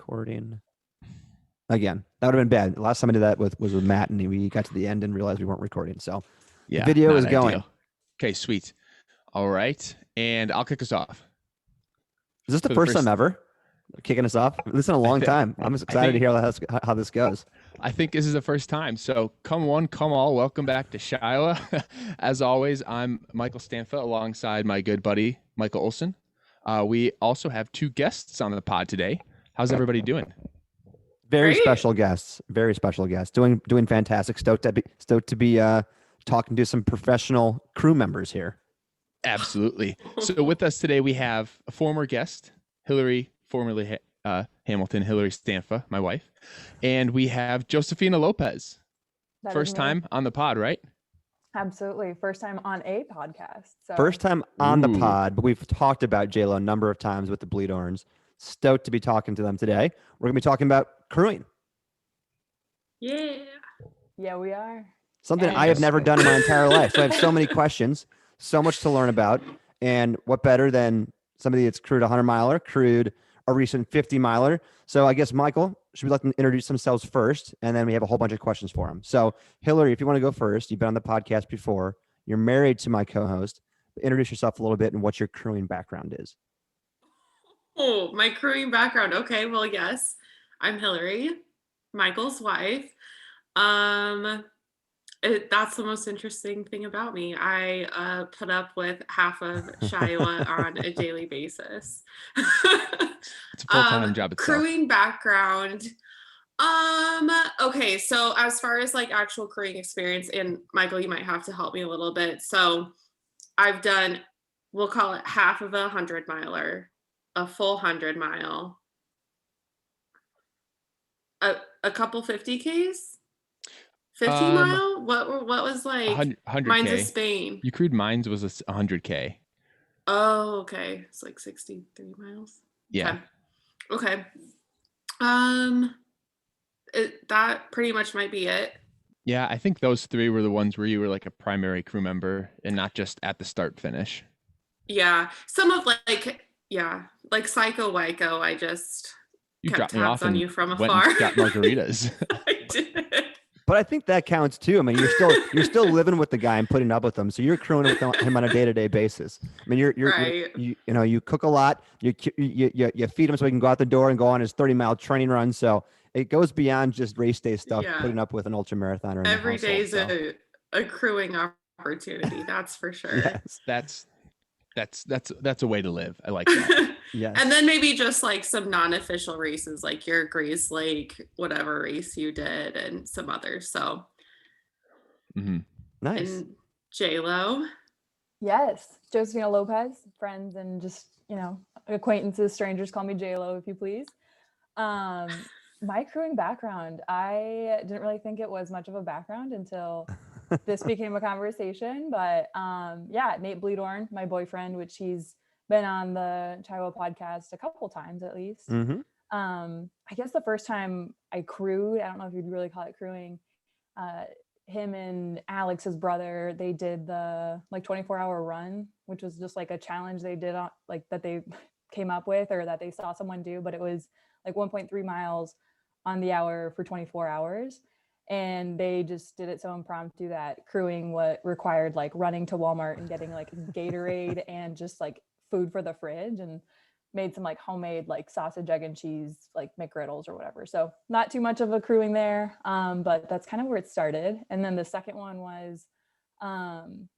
recording again. That would have been bad. The last time I did that was with Matt, and we got to the end and realized we weren't recording. So the video is going. Ideal. Okay, sweet. All right. And I'll kick us off. Is this the first time ever kicking us off? This is in a long time. I'm just excited to hear how this goes. I think this is the first time. So come one, come all. Welcome back to Chiowa. As always, I'm Michael Stanfa alongside my good buddy, Michael Olson. We also have two guests on the pod today. How's everybody doing? Very special guests. Very special guests. Doing fantastic. Stoked to be talking to some professional crew members here. Absolutely. So with us today, we have a former guest, Hilary, formerly Hamilton, Hilary Stanfa, my wife. And we have Josefina Lopez. First time on the pod, right? Absolutely. First time on a podcast. So. First time on the pod, but we've talked about JLo a number of times with the Bleed Orange. Stoked to be talking to them today. We're going to be talking about crewing. Yeah. Yeah, we are. Something I have never done in my entire life. So I have so many questions, so much to learn about. And what better than somebody that's crewed a 100-miler, crewed a recent 50-miler. So I guess, Michael, should we let them introduce themselves first? And then we have a whole bunch of questions for them. So, Hilary, if you want to go first, you've been on the podcast before. You're married to my co-host. Introduce yourself a little bit and what your crewing background is. Oh, my crewing background. Okay, well, yes, I'm Hilary, Michael's wife. That's the most interesting thing about me. I put up with half of Chiowa on a daily basis. It's a full-time job itself. Crewing background. Okay, so as far as like actual crewing experience, and Michael, you might have to help me a little bit. So I've done, we'll call it half of a 100-miler, a full 100-mile, a couple 50Ks. 50-mile? What was like 100K. Mines of Spain? You crewed Mines was 100K. Oh, okay. It's like 63 miles. Yeah. Okay. That pretty much might be it. Yeah, I think those three were the ones where you were like a primary crew member and not just at the start finish. Yeah. Some of like Psycho Waiko, I just you kept dropped me tabs off on and you from went afar. and got margaritas. I did. But I think that counts too. I mean, you're still living with the guy and putting up with him, so you're crewing with him on a day-to-day basis. I mean, you cook a lot. You feed him so he can go out the door and go on his 30-mile training run. So it goes beyond just race day stuff. Yeah. Putting up with an ultramarathoner. Every day is a crewing opportunity. That's for sure. Yes. That's a way to live. I like that. Yes. And then maybe just like some non-official races, like your Grace Lake, whatever race you did, and some others. So, Nice. And JLo. Yes, Josefina Lopez, friends and just acquaintances, strangers call me JLo if you please. My crewing background, I didn't really think it was much of a background until this became a conversation. But Nate Bleedorn, my boyfriend, which he's been on the Chiowa podcast a couple times at least. Mm-hmm. I guess the first time I crewed, I don't know if you'd really call it crewing, him and Alex, his brother, they did the like 24-hour run, which was just like a challenge they did on like that they came up with or that they saw someone do, but it was like 1.3 miles on the hour for 24 hours. And they just did it so impromptu that crewing what required like running to Walmart and getting like Gatorade and just like food for the fridge, and made some like homemade like sausage, egg and cheese, like McGriddles or whatever. So not too much of a crewing there. But that's kind of where it started. And then the second one was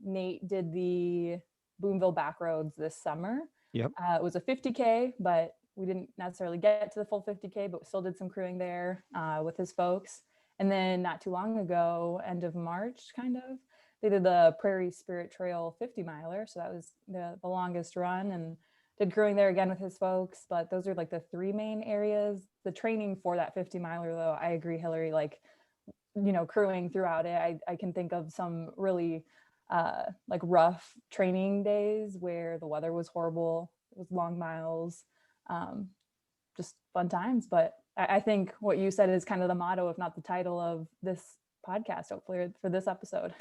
Nate did the Boonville Backroads this summer. Yep. It was a 50K, but we didn't necessarily get to the full 50K, but we still did some crewing there with his folks. And then not too long ago, end of March, kind of, they did the Prairie Spirit Trail 50-miler. So that was the longest run, and did crewing there again with his folks. But those are like the three main areas. The training for that 50-miler, though, I agree, Hilary, like, crewing throughout it. I can think of some really like rough training days where the weather was horrible. It was long miles, just fun times. But I think what you said is kind of the motto, if not the title of this podcast, hopefully for this episode.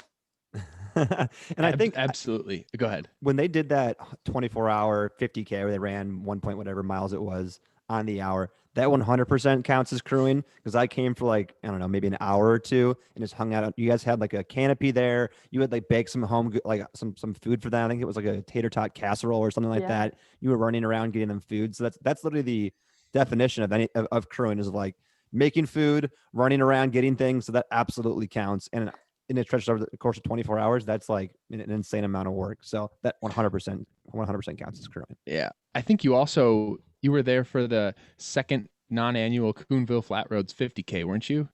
And I think absolutely. Go ahead. When they did that 24-hour 50K where they ran 1 point whatever miles it was on the hour, that 100% counts as crewing because I came for like, I don't know, maybe an hour or two and just hung out. You guys had like a canopy there. You had like baked some like some food for them. I think it was like a tater tot casserole or something like Yeah. that. You were running around getting them food. So that's literally the definition of of crewing is like making food, running around, getting things. So that absolutely counts. And it stretches over the course of 24 hours. That's like an insane amount of work. So that 100% counts as crewing. Yeah. I think you were there for the second non-annual Coonville Flat Roads 50K, weren't you?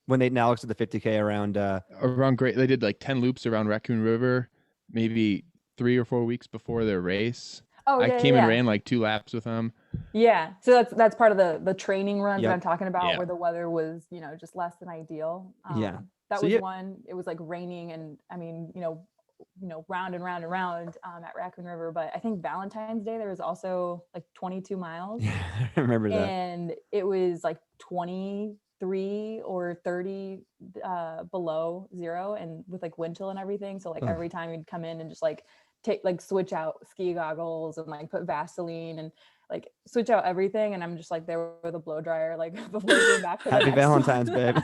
When Nate and Alex did the 50K around Around great. They did like 10 loops around Raccoon River, maybe 3 or 4 weeks before their race. Oh, I yeah, came yeah, and yeah. ran like 2 laps with them. Yeah, so that's part of the training runs that Yep. I'm talking about, Yeah. where the weather was, just less than ideal. Yeah. That So was you- one. It was like raining, and I mean, round and round and round at Raccoon River. But I think Valentine's Day there was also like 22 miles, Yeah, I remember that. and it was like 23 or 30 below zero, and with like wind chill and everything. So like Ugh. every time you'd come in and just like switch out ski goggles and like put Vaseline and like switch out everything, and I'm just like there with a blow dryer like before going back to the Happy next Valentine's, one. babe.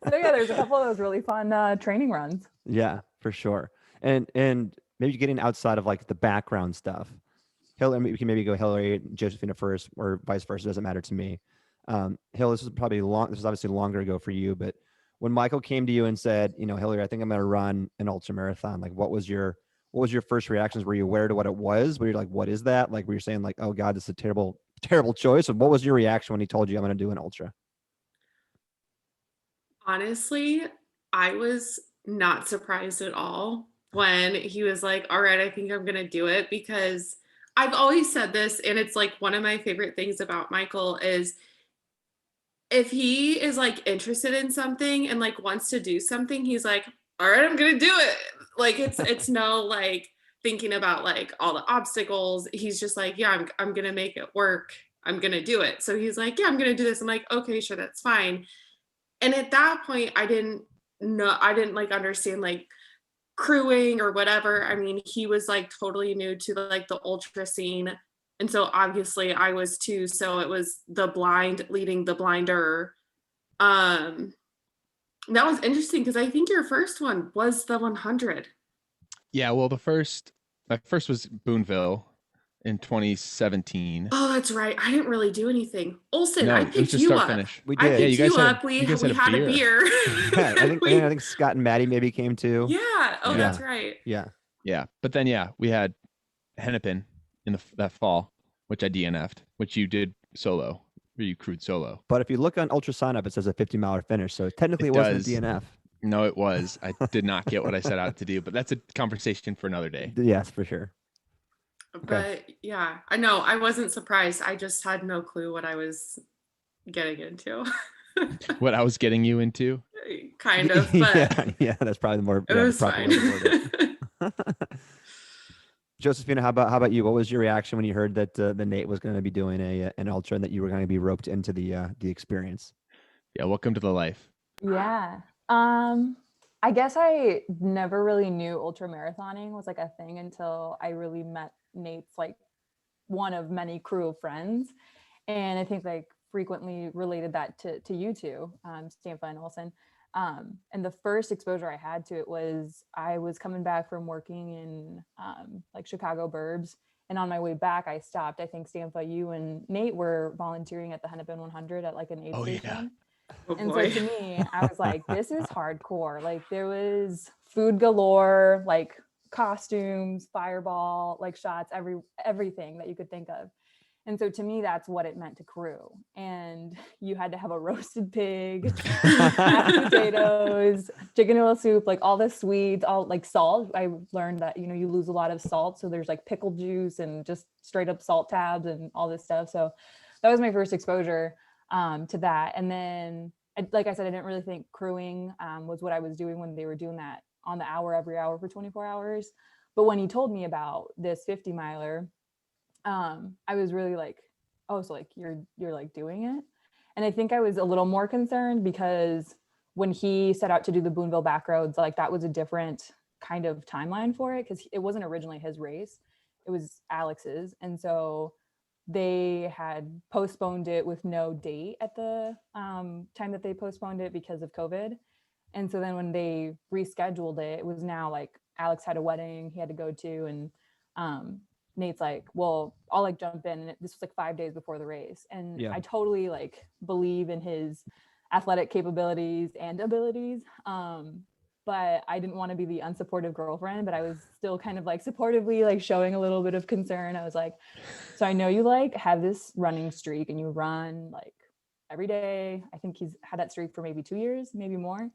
So yeah, there's a couple of those really fun training runs. Yeah, for sure. And maybe getting outside of like the background stuff. We can maybe go Hilary Josefina first, or vice versa. Doesn't matter to me. Hill, this is probably long. This is obviously longer ago for you, but when Michael came to you and said, Hilary, I think I'm going to run an ultra marathon. Like, what was your first reactions? Were you aware to what it was? Were you like, what is that? Like, were you saying like, oh God, this is a terrible, terrible choice? Or what was your reaction when he told you I'm going to do an ultra? Honestly, I was not surprised at all when he was like, all right, I think I'm going to do it, because I've always said this, and it's like one of my favorite things about Michael is if he is like interested in something and like wants to do something, he's like, all right, I'm going to do it. Like it's no like thinking about like all the obstacles. He's just like, yeah, I'm going to make it work. I'm going to do it. So he's like, yeah, I'm going to do this. I'm like, okay, sure, that's fine. And at that point, I didn't like understand like crewing or whatever. I mean, he was like totally new to like the ultra scene. And so obviously I was too. So it was the blind leading the blinder. That was interesting because I think your first one was the 100. Yeah, well, my first was Boonville in 2017. Oh, that's right. I didn't really do anything. Olsen, No, I it was picked just you start up. finish. We I did. Yeah, picked you guys you had- up. We you guys had had a a beer. Yeah, I think Scott and Maddie maybe came too. Yeah. Oh, Yeah. that's right. Yeah. Yeah, but then we had Hennepin in that fall, which I DNF'd, which you did solo, or you crewed solo. But if you look on Ultra Sign Up, it says a 50-mile finish. So technically It it wasn't does. a DNF. No, it was. I did not get what I set out to do, but that's a conversation for another day. Yes, for sure. But yeah, I know I wasn't surprised. I just had no clue what I was getting into. What I was getting you into. Kind of, but yeah, that's probably the more it the was proper way to word fine. it. Josephina, how about you? What was your reaction when you heard that the Nate was going to be doing an ultra and that you were going to be roped into the experience? Yeah, welcome to the life. Yeah. I guess I never really knew ultra marathoning was like a thing until I really met Nate's like one of many crew of friends. And I think like frequently related that to you two, Stanfa and Olsen. And the first exposure I had to it was I was coming back from working in like Chicago burbs. And on my way back, I stopped. I think Stanfa, you and Nate were volunteering at the Hennepin 100 at like an aid station. Yeah. Oh, And so boy. to me, I was like, this is hardcore. Like there was food galore, like costumes, fireball, like shots, everything that you could think of. And so to me, that's what it meant to crew. And you had to have a roasted pig, mashed potatoes, chicken noodle soup, like all the sweets, all like salt. I learned that, you lose a lot of salt. So there's like pickle juice and just straight up salt tabs and all this stuff. So that was my first exposure to that. And then, like I said, I didn't really think crewing was what I was doing when they were doing that on the hour, every hour for 24 hours. But when he told me about this 50 miler, I was really like, oh, so like you're like doing it. And I think I was a little more concerned because when he set out to do the Boonville backroads, like that was a different kind of timeline for it because it wasn't originally his race, it was Alex's. And so they had postponed it with no date at the time that they postponed it because of COVID. And so then when they rescheduled it, it was now like Alex had a wedding he had to go to, and Nate's like, well, I'll like jump in. And this was like 5 days before the race. And Yeah. I totally like believe in his athletic capabilities and abilities. But I didn't want to be the unsupportive girlfriend, but I was still kind of like supportively like showing a little bit of concern. I was like, so I know you like have this running streak and you run like every day. I think he's had that streak for maybe 2 years, maybe more.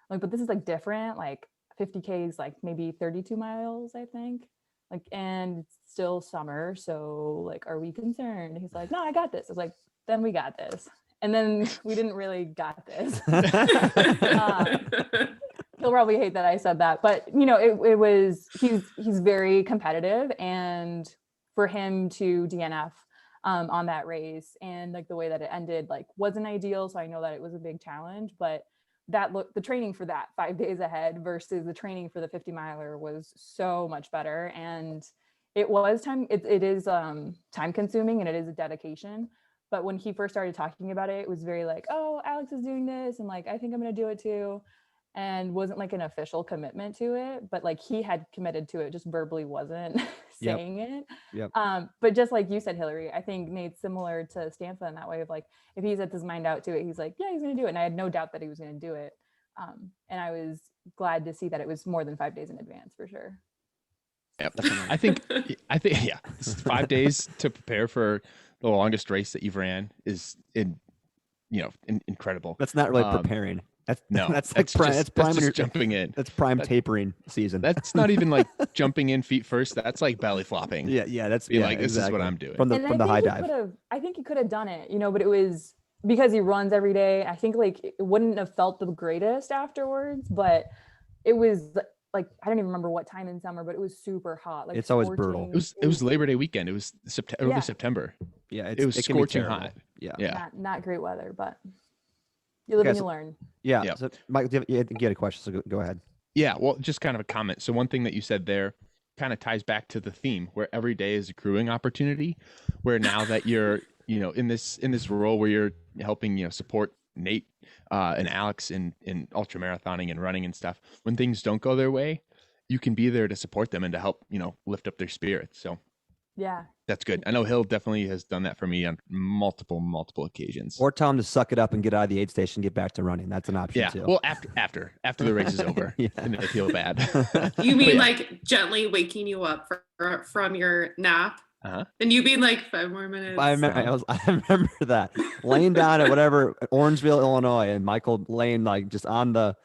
Like, but this is like different. Like 50K is like maybe 32 miles, I think. Like, and it's still summer. So like, are we concerned? He's like, no, I got this. I was like, then we got this. And then we didn't really got this. He'll probably hate that I said that, but you know, it was, he's very competitive, and for him to DNF on that race and like the way that it ended, like wasn't ideal. So I know that it was a big challenge, but the training for that 5 days ahead versus the training for the 50 miler was so much better. And it was it is time consuming, and it is a dedication. But when he first started talking about it, it was very like, oh, Alex is doing this, and like I think I'm gonna do it too, and wasn't like an official commitment to it, but like he had committed to it, just verbally wasn't saying it. Yep. But just like you said, Hilary, I think Nate's similar to Stanfa in that way of like, if he sets his mind out to it, he's like, yeah, he's going to do it. And I had no doubt that he was going to do it. And I was glad to see that it was more than 5 days in advance for sure. Yep. I think, yeah, 5 days to prepare for the longest race that you've ran is incredible. That's not really preparing. That's like that's prime just jumping in. That's prime tapering season. That's not even like jumping in feet first. That's like belly flopping. Yeah. That's like, this exactly. is what I'm doing from the high dive. I think he could have done it, but it was because he runs every day. I think like it wouldn't have felt the greatest afterwards, but it was like, I don't even remember what time in summer, but it was super hot. Like it's always brutal. It was Labor Day weekend. It was early September. Yeah, it was scorching hot. Yeah. Not great weather, but you live and you learn. Yeah. Yep. So, Mike, you had a question, so go ahead. Yeah. Well, just kind of a comment. So one thing that you said there kind of ties back to the theme where every day is a crewing opportunity, where now that you're, in this role where you're helping, support Nate and Alex in ultra marathoning and running and stuff, when things don't go their way, you can be there to support them and to help, lift up their spirits. So yeah, that's good. I know Hill definitely has done that for me on multiple occasions. Or tell him to suck it up and get out of the aid station, get back to running. That's an option too. Well, after the race is over, and they feel bad. You mean like gently waking you up from your nap? And you being like 5 more minutes. I remember that laying down at whatever Orangeville, Illinois, and Michael laying like just on the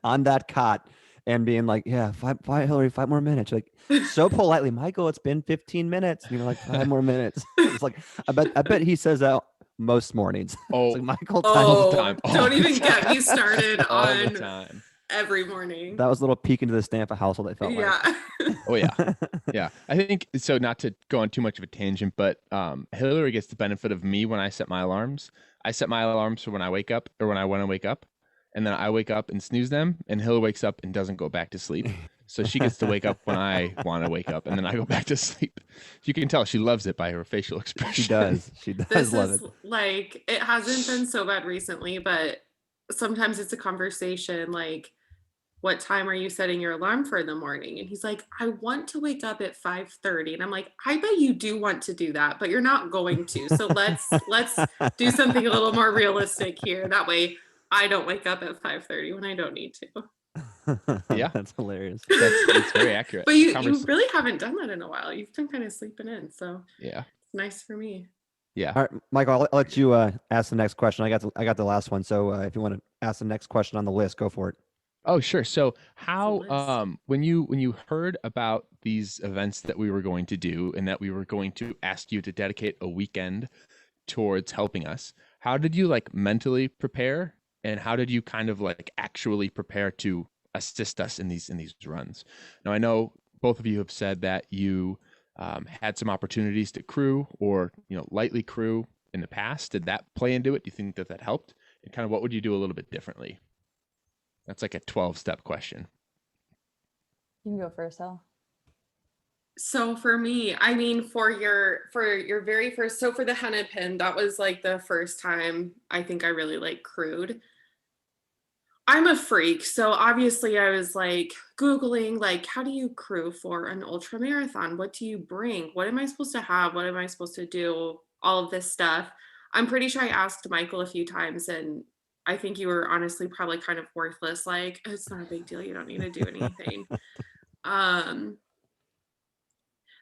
on that cot and being like, yeah, Hilary, 5 more minutes. You're like, so politely, Michael, it's been 15 minutes. And you're like, 5 more minutes. It's like, I bet he says that most mornings. Oh, like, Michael, all the time. Don't even get me started all on the time. Every morning. That was a little peek into the Stanfa household, I felt like. Oh, yeah. Yeah. I think, so not to go on too much of a tangent, but Hilary gets the benefit of me when I set my alarms. I set my alarms for when I wake up or when I want to wake up. And then I wake up and snooze them, and Hill wakes up and doesn't go back to sleep. So she gets to wake up when I want to wake up, and then I go back to sleep. You can tell she loves it by her facial expression. She does. She does this love is it. Like, it hasn't been so bad recently, but sometimes it's a conversation like, what time are you setting your alarm for in the morning? And he's like, I want to wake up at 5:30. And I'm like, I bet you do want to do that, but you're not going to. So let's do something a little more realistic here. That way I don't wake up at 5:30 when I don't need to. Yeah, that's hilarious. That's very accurate. But you really haven't done that in a while. You've been kind of sleeping in, so yeah, it's nice for me. Yeah. All right, Michael, I'll let you ask the next question. I got the last one, so if you want to ask the next question on the list, go for it. Oh, sure. So how when you heard about these events that we were going to do and that we were going to ask you to dedicate a weekend towards helping us, how did you like mentally prepare? And how did you kind of like actually prepare to assist us in these runs? Now, I know both of you have said that you had some opportunities to crew or, lightly crew in the past. Did that play into it? Do you think that helped? And kind of what would you do a little bit differently? That's like a 12-step question. You can go first, Al. So for me, I mean, for your very first, so for the hennepin, that was like the first time I think I really like crewed. I'm a freak, so obviously I was like Googling, like, how do you crew for an ultra marathon? What do you bring? What am I supposed to have? What am I supposed to do? All of this stuff. I'm pretty sure I asked Michael a few times, and I think you were honestly probably kind of worthless. Like, it's not a big deal. You don't need to do anything. Um,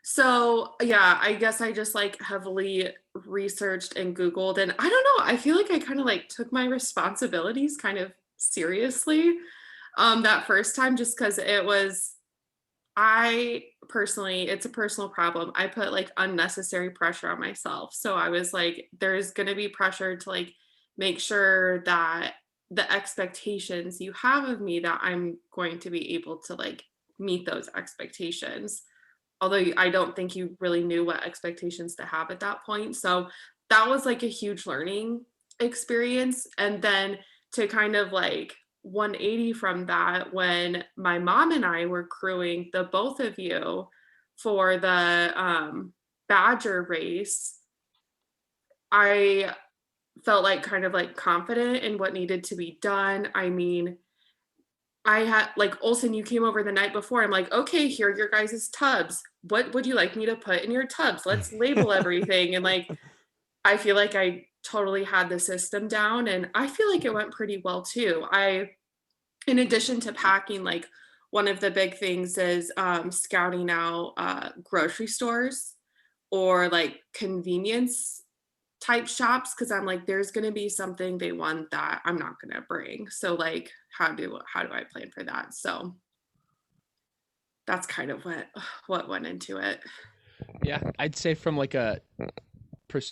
so yeah, I guess I just like heavily researched and Googled, and I don't know, I feel like I kind of like took my responsibilities kind of seriously that first time, just because it was, I personally, it's a personal problem. I put like unnecessary pressure on myself. So I was like, there's going to be pressure to like make sure that the expectations you have of me, that I'm going to be able to like meet those expectations. Although I don't think you really knew what expectations to have at that point. So that was like a huge learning experience. And then to kind of like 180 from that, when my mom and I were crewing, the both of you, for the Badger race, I felt like kind of like confident in what needed to be done. I mean, I had like, Olson, you came over the night before. I'm like, okay, here are your guys' tubs. What would you like me to put in your tubs? Let's label everything. And like, I feel like I totally had the system down, and I feel like it went pretty well too. In addition to packing, like one of the big things is scouting out grocery stores or like convenience type shops, because I'm like, there's going to be something they want that I'm not going to bring. So like, how do I plan for that? So that's kind of what went into it. Yeah, I'd say from like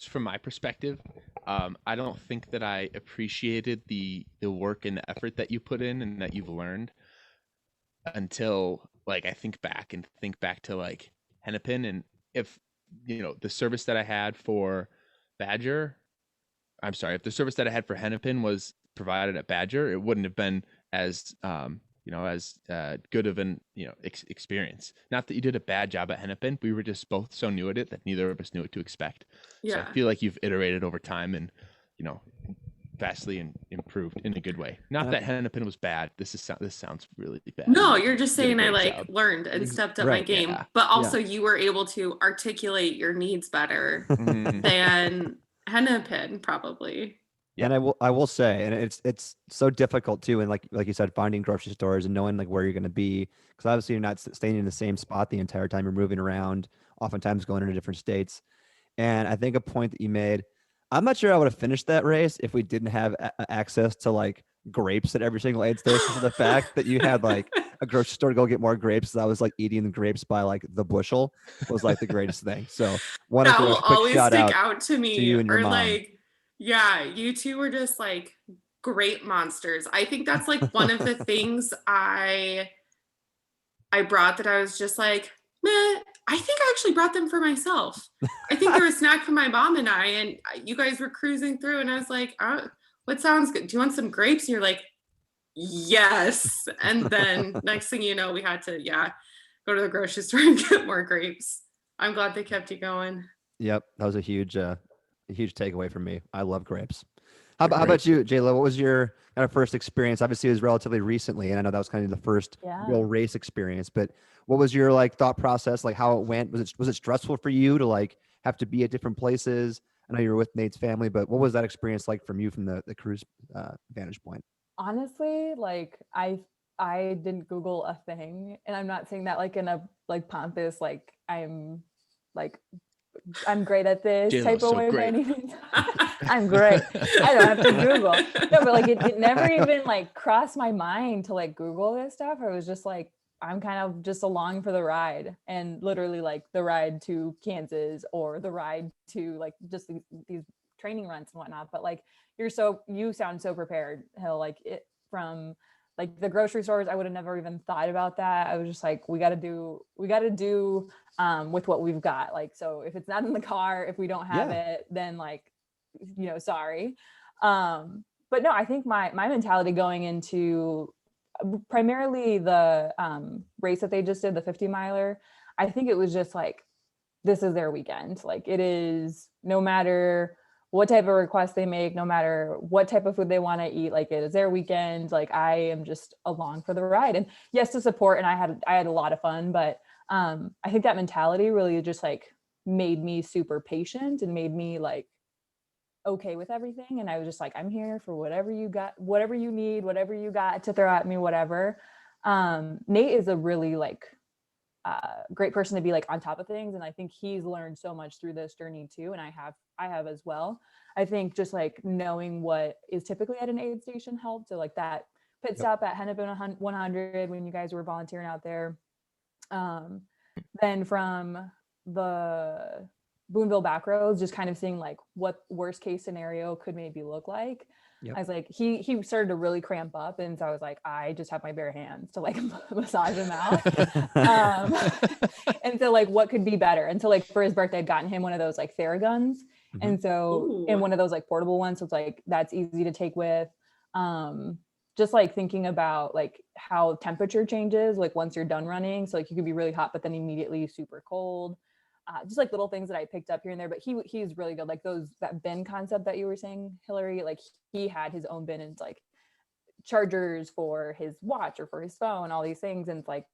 from my perspective, I don't think that I appreciated the work and the effort that you put in and that you've learned until like I think back to like Hennepin, and if the service that I had for Badger, I'm sorry, if the service that I had for Hennepin was provided at Badger, it wouldn't have been as good of an experience. Not that you did a bad job at Hennepin, we were just both so new at it that neither of us knew what to expect. So I feel like you've iterated over time and vastly improved in a good way. Not that Hennepin was bad. This sounds really bad. No, you're just saying I like job. learned and stepped up my game, yeah. but also you were able to articulate your needs better than Hennepin probably. And I will say, and it's so difficult too, and like you said, finding grocery stores and knowing like where you're going to be, because obviously you're not staying in the same spot the entire time. You're moving around, oftentimes going into different states. And I think a point that you made, I'm not sure I would have finished that race if we didn't have access to like grapes at every single aid station. So the fact that you had like a grocery store to go get more grapes, I was like eating the grapes by like the bushel, was like the greatest thing. So that will always stick out to me. To you and your mom. Like, yeah, you two were just like great monsters. I think that's like one of the things I brought, that I was just like, meh. I think I actually brought them for myself. I think they were a snack for my mom and I, and you guys were cruising through, and I was like, what sounds good? Do you want some grapes? And you're like, yes. And then next thing you know, we had to, go to the grocery store and get more grapes. I'm glad they kept you going. Yep. That was a huge takeaway from me. I love grapes. How about you, Jayla? What was your kind of first experience? Obviously, it was relatively recently, and I know that was kind of the first real race experience. But what was your like thought process? Like how it went? Was it stressful for you to like have to be at different places? I know you were with Nate's family, but what was that experience like from you from the cruise vantage point? Honestly, like I didn't Google a thing, and I'm not saying that like in a like pompous like I'm great at this J-Lo's type of so way. great. I'm great. I don't have to Google. No, but like it never even like crossed my mind to like Google this stuff. I was just like, I'm kind of just along for the ride, and literally like the ride to Kansas or the ride to like just these training runs and whatnot. But like you sound so prepared, Hill. Like it from like the grocery stores, I would have never even thought about that. I was just like, we got to do with what we've got. Like, so if it's not in the car, if we don't have it, then like, sorry. But no, I think my mentality going into primarily the race that they just did, the 50 miler, I think it was just like, this is their weekend. Like it is, no matter what type of request they make, no matter what type of food they want to eat, like it is their weekend. Like I am just along for the ride, and yes, to support. And I had a lot of fun, but I think that mentality really just like made me super patient and made me like okay with everything. And I was just like, I'm here for whatever you got, whatever you need, whatever you got to throw at me, whatever. Nate is a really like great person to be like on top of things, and I think he's learned so much through this journey too, and I have as well. I think just like knowing what is typically at an aid station helped. So like that pit stop at Hennepin 100 when you guys were volunteering out there, then from the Boonville back roads, just kind of seeing like what worst case scenario could maybe look like. I was like, he started to really cramp up, and so I was like, I just have my bare hands to like massage him out. And so like, what could be better? And so like for his birthday, I'd gotten him one of those like Theraguns, and so in one of those like portable ones, so it's like that's easy to take with. Just like thinking about like how temperature changes like once you're done running, so like you could be really hot but then immediately super cold. Just like little things that I picked up here and there, but he's really good. Like that bin concept that you were saying, Hilary, like he had his own bin and like chargers for his watch or for his phone, all these things. And it's like,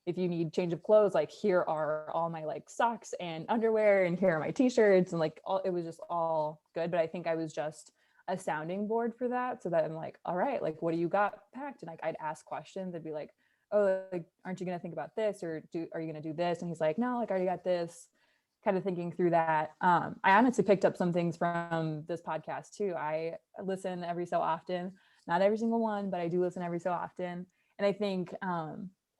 if you need change of clothes, like here are all my like socks and underwear, and here are my t-shirts, and like it was just all good. But I think I was just a sounding board for that, so that I'm like, all right, like what do you got packed? And like I'd ask questions. I'd be like, oh, like aren't you gonna think about this, or are you gonna do this? And he's like, no, like I already got this. Kind of thinking through that. I honestly picked up some things from this podcast too. I listen every so often, not every single one, but I do listen every so often. And I think,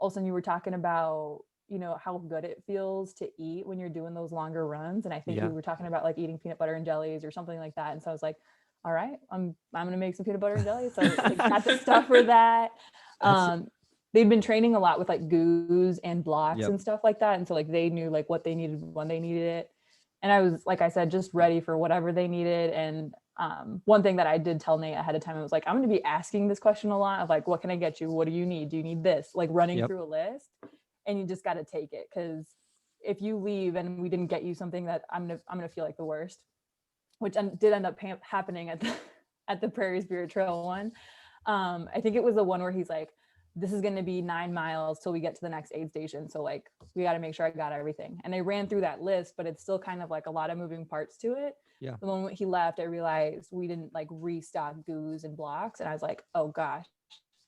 Olsen, you were talking about, you know, how good it feels to eat when you're doing those longer runs. And I think you were talking about like eating peanut butter and jellies or something like that. And so I was like, all right, I'm going to make some peanut butter and jelly. So I got the stuff for that. They'd been training a lot with like goos and blocks and stuff like that. And so like they knew like what they needed when they needed it. And I was, like I said, just ready for whatever they needed. And one thing that I did tell Nate ahead of time, I was like, I'm going to be asking this question a lot of like, what can I get you? What do you need? Do you need this? Like running through a list, and you just got to take it. Cause if you leave and we didn't get you something, that I'm going to feel like the worst, which did end up happening at the Prairie Spirit Trail one. I think it was the one where he's like, this is going to be 9 miles till we get to the next aid station. So like, we got to make sure I got everything. And I ran through that list, but it's still kind of like a lot of moving parts to it. Yeah. The moment he left, I realized we didn't like restock goos and blocks. And I was like, oh gosh,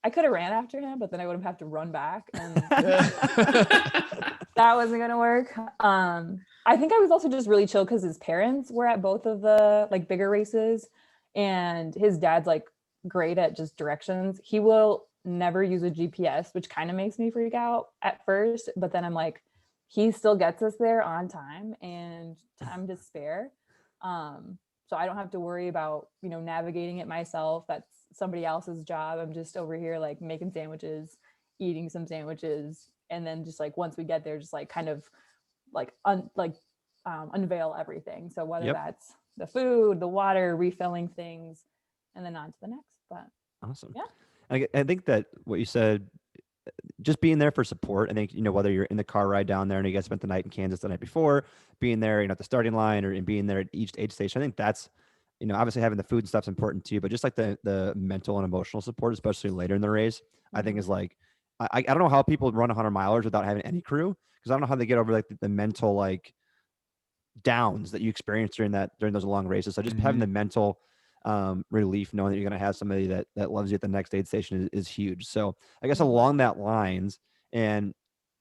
I could have ran after him, but then I would have had to run back. And that wasn't going to work. I think I was also just really chill because his parents were at both of the like bigger races, and his dad's like great at just directions. He will never use a GPS, which kind of makes me freak out at first, but then I'm like, he still gets us there on time and time to spare. So I don't have to worry about, you know, navigating it myself. That's somebody else's job. I'm just over here like making sandwiches, eating some sandwiches, and then just like once we get there, just like kind of like unveil everything. So whether that's the food, the water, refilling things, and then on to the next. But awesome. Yeah. I think that what you said, just being there for support. I think, you know, whether you're in the car ride down there and you guys spent the night in Kansas the night before, being there, you know, at the starting line, or being there at each aid station, I think that's, you know, obviously having the food and stuff's important too, but just like the mental and emotional support, especially later in the race, I think is like, I don't know how people run 100 milers without having any crew, because I don't know how they get over like the mental like downs that you experience during those long races. So just having the mental relief, knowing that you're going to have somebody that loves you at the next aid station is huge. So I guess along that lines, and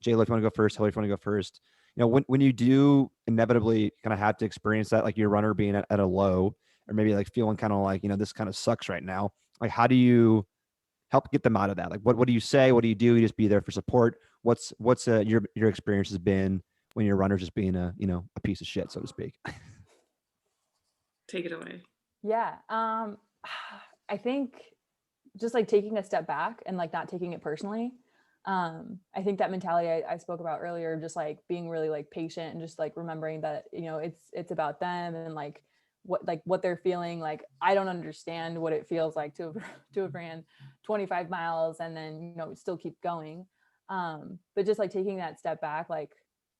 Jayla, if you want to go first, Hilary, if you want to go first, you know, when you do inevitably kind of have to experience that, like your runner being at a low, or maybe like feeling kind of like, you know, this kind of sucks right now, like how do you help get them out of that? Like what do you say? What do you do? You just be there for support. What's your experience has been when your runner's just being a piece of shit, so to speak? Take it away. Yeah. I think just like taking a step back and like not taking it personally. I think that mentality I spoke about earlier, just like being really like patient and just like remembering that, you know, it's about them and like what they're feeling. Like, I don't understand what it feels like to have ran 25 miles and then, you know, still keep going. But just like taking that step back, like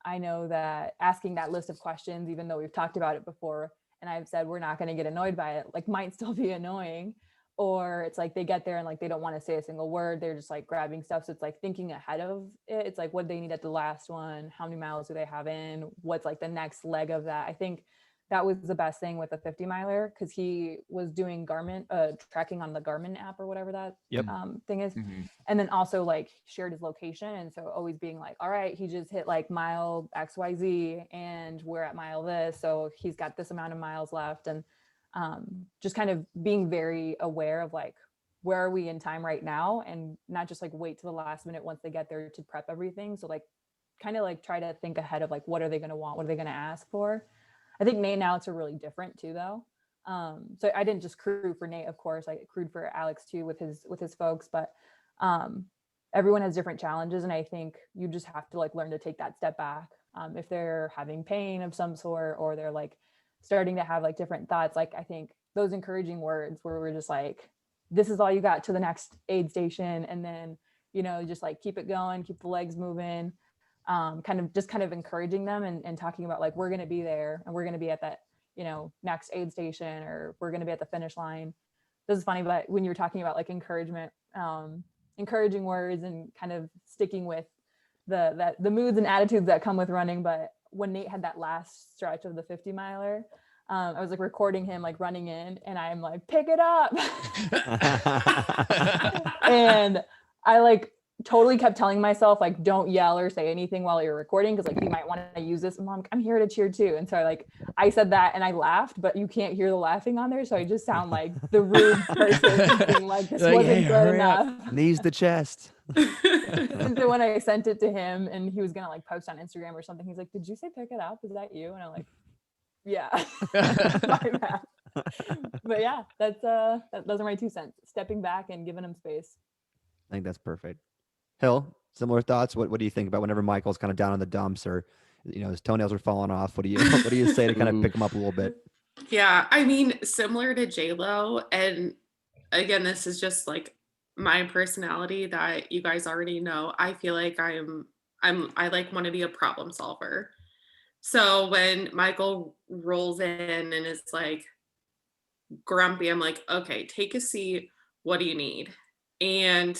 I know that asking that list of questions, even though we've talked about it before, and I've said we're not going to get annoyed by it, like might still be annoying. Or it's like they get there and like they don't want to say a single word. They're just like grabbing stuff. So it's like thinking ahead of it. It's like what they need at the last one. How many miles do they have in? What's like the next leg of that? I think that was the best thing with the 50 miler because he was doing Garmin tracking on the Garmin app or whatever that thing is. And then also like shared his location. And so always being like, all right, he just hit like mile XYZ and we're at mile this. So he's got this amount of miles left. And just kind of being very aware of like, where are we in time right now? And not just like wait to the last minute once they get there to prep everything. So like kind of like try to think ahead of like, what are they going to want? What are they going to ask for? I think Nate and Alex are really different too, though. So I didn't just crew for Nate, of course. I crewed for Alex too with his folks, but everyone has different challenges, and I think you just have to like learn to take that step back. If they're having pain of some sort, or they're like starting to have like different thoughts, like I think those encouraging words where we're just like, "This is all you got to the next aid station," and then just like keep it going, keep the legs moving. Kind of encouraging them and talking about like, we're going to be there and we're going to be at that, next aid station, or we're going to be at the finish line. This is funny, but when you were talking about like encouragement, encouraging words and kind of sticking with the moods and attitudes that come with running. But when Nate had that last stretch of the 50 miler, I was like recording him like running in, and I'm like, pick it up. And I like totally kept telling myself like, don't yell or say anything while you're recording, because like you might want to use this. Mom, I'm here to cheer too. And so I said that and I laughed, but you can't hear the laughing on there, so I just sound like the rude person being like, this wasn't good enough. Knees to chest. And so when I sent it to him and he was gonna like post on Instagram or something, he's like, did you say pick it up? Is that you? And I'm like, yeah. My bad. But yeah, that's those are my 2 cents. Stepping back and giving him space. I think that's perfect. Hill, similar thoughts. What do you think about whenever Michael's kind of down in the dumps, or his toenails are falling off? What do you say to kind of pick him up a little bit? Yeah, I mean, similar to J-Lo, and again, this is just like my personality that you guys already know. I feel like I like want to be a problem solver. So when Michael rolls in and is like grumpy, I'm like, okay, take a seat. What do you need? And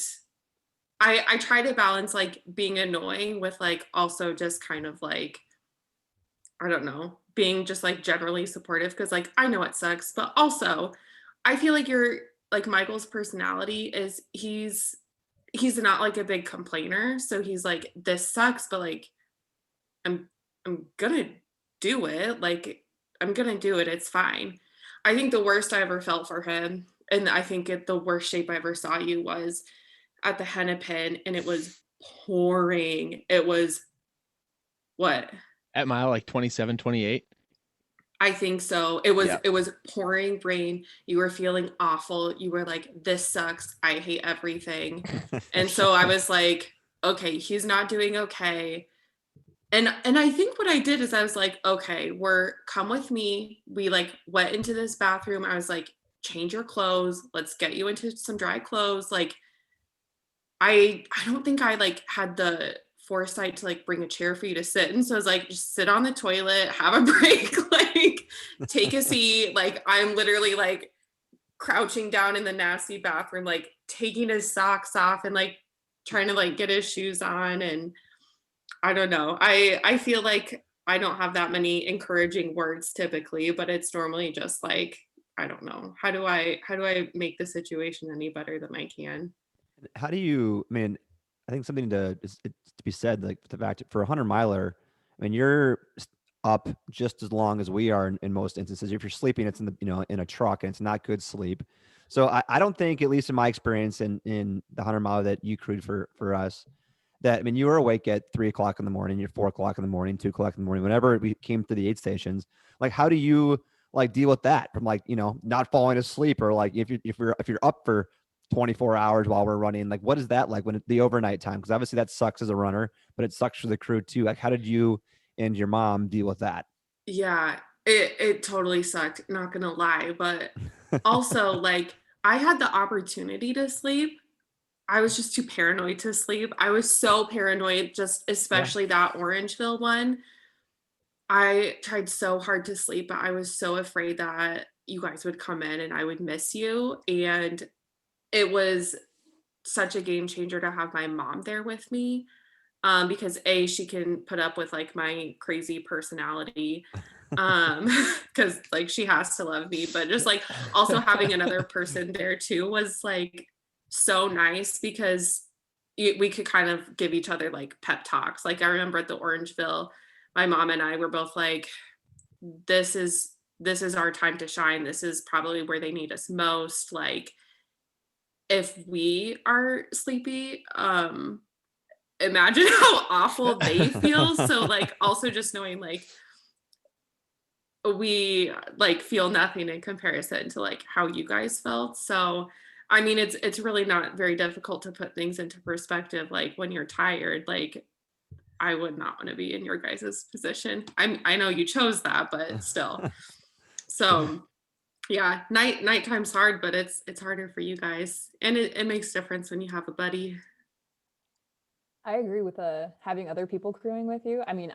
I try to balance like being annoying with like also just kind of like, I don't know, being just like generally supportive, because like I know it sucks, but also I feel like you're like Michael's personality is he's not like a big complainer. So he's like, this sucks, but like I'm gonna do it. Like I'm gonna do it. It's fine. I think the worst I ever felt for him, and I think the worst shape I ever saw you was at the Hennepin, and it was pouring. It was what? At mile like 27, 28. I think so. It was pouring rain. You were feeling awful. You were like, this sucks. I hate everything. And so I was like, okay, he's not doing okay. And I think what I did is I was like, okay, come with me. We like went into this bathroom. I was like, change your clothes. Let's get you into some dry clothes. Like I don't think I like had the foresight to like bring a chair for you to sit in. So I was like, just sit on the toilet, have a break, like take a seat. Like I'm literally like crouching down in the nasty bathroom, like taking his socks off and like trying to like get his shoes on. And I don't know. I feel like I don't have that many encouraging words typically, but it's normally just like, I don't know. How do I make the situation any better than I can? How do you, I mean, I think something to be said, like the fact for a 100-miler, I mean, you're up just as long as we are in most instances. If you're sleeping, it's in the, in a truck, and it's not good sleep. So I don't think, at least in my experience in the 100-miler that you crewed for us, that, I mean, you were awake at 3 o'clock in the morning, you're 4 o'clock in the morning, 2 o'clock in the morning, whenever we came to the aid stations. Like, how do you like deal with that from like, not falling asleep, or like if you're up for 24 hours while we're running, like what is that like when the overnight time? Because obviously that sucks as a runner, but it sucks for the crew too. Like, how did you and your mom deal with that? Yeah, it totally sucked, not gonna lie. But also like I had the opportunity to sleep, I was just too paranoid to sleep. I was so paranoid, just especially that Orangeville one. I tried so hard to sleep, but I was so afraid that you guys would come in and I would miss you. And it was such a game changer to have my mom there with me. Because A, she can put up with like my crazy personality. Because like she has to love me, but just like also having another person there too was like so nice because we could kind of give each other like pep talks. Like I remember at the Orangeville, my mom and I were both like, this is our time to shine. This is probably where they need us most. Like if we are sleepy, imagine how awful they feel. So like also just knowing like we like feel nothing in comparison to like how you guys felt. So I mean it's really not very difficult to put things into perspective. Like when you're tired, like I would not want to be in your guys' position. I know you chose that, but still. So yeah, nighttime's hard, but it's harder for you guys. And it makes a difference when you have a buddy. I agree with having other people crewing with you. I mean,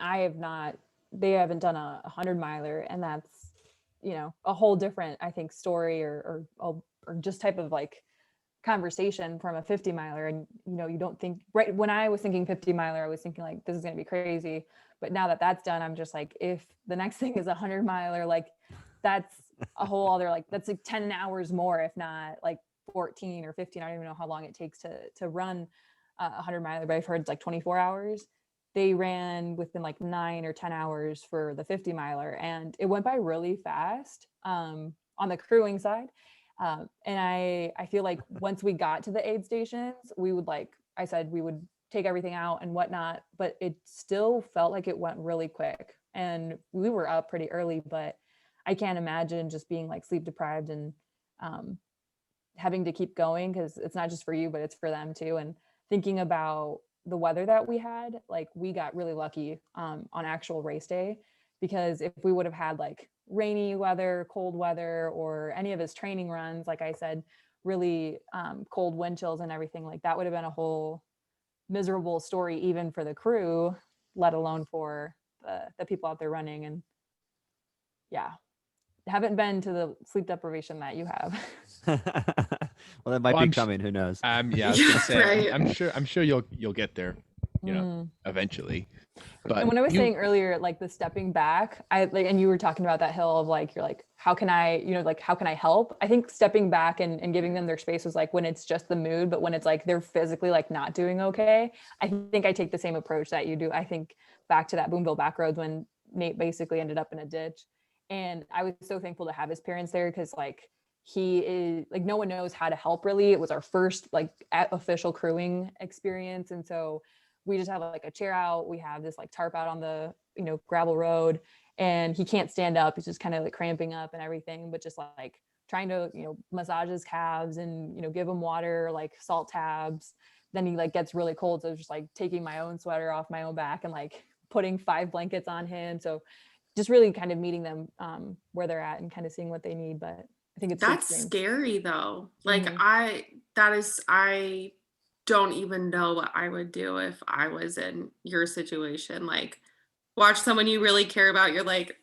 they haven't done a 100 miler, and that's, a whole different, I think, story or just type of like conversation from a 50 miler. And, you don't think, right when I was thinking 50 miler, I was thinking like, this is going to be crazy. But now that that's done, I'm just like, if the next thing is a 100 miler, like that's a whole other, like, that's like 10 hours more, if not like 14 or 15. I don't even know how long it takes to run a 100 miler, but I've heard it's like 24 hours. They ran within like 9 or 10 hours for the 50 miler, and it went by really fast on the crewing side. And I feel like once we got to the aid stations, we would, like I said, we would take everything out and whatnot, but it still felt like it went really quick. And we were up pretty early, but I can't imagine just being like sleep deprived and having to keep going, because it's not just for you, but it's for them too. And thinking about the weather that we had, like we got really lucky on actual race day, because if we would have had like rainy weather, cold weather, or any of his training runs, like I said, really cold wind chills and everything, like that would have been a whole miserable story, even for the crew, let alone for the people out there running. And yeah, haven't been to the sleep deprivation that you have. Well, that might Well, be coming. Who knows? Yeah, I was gonna say, Right. I'm sure you'll get there, eventually. But And when I was saying earlier, like the stepping back, I like, and you were talking about that hill of like, you're like, how can I, like, how can I help? I think stepping back and giving them their space was like when it's just the mood, but when it's like they're physically like not doing okay, I think I take the same approach that you do. I think back to that Boonville backroads when Nate basically ended up in a ditch. And I was so thankful to have his parents there, because like he is like, no one knows how to help really. It was our first like official crewing experience. And so we just have like a chair out. We have this like tarp out on the, gravel road, and he can't stand up. He's just kind of like cramping up and everything, but just like trying to, massage his calves and, give him water, like salt tabs. Then he like gets really cold. So just like taking my own sweater off my own back and like putting 5 blankets on him. So just really kind of meeting them where they're at and kind of seeing what they need. But I think it's That's scary though. Like I don't even know what I would do if I was in your situation. Like watch someone you really care about, you're like,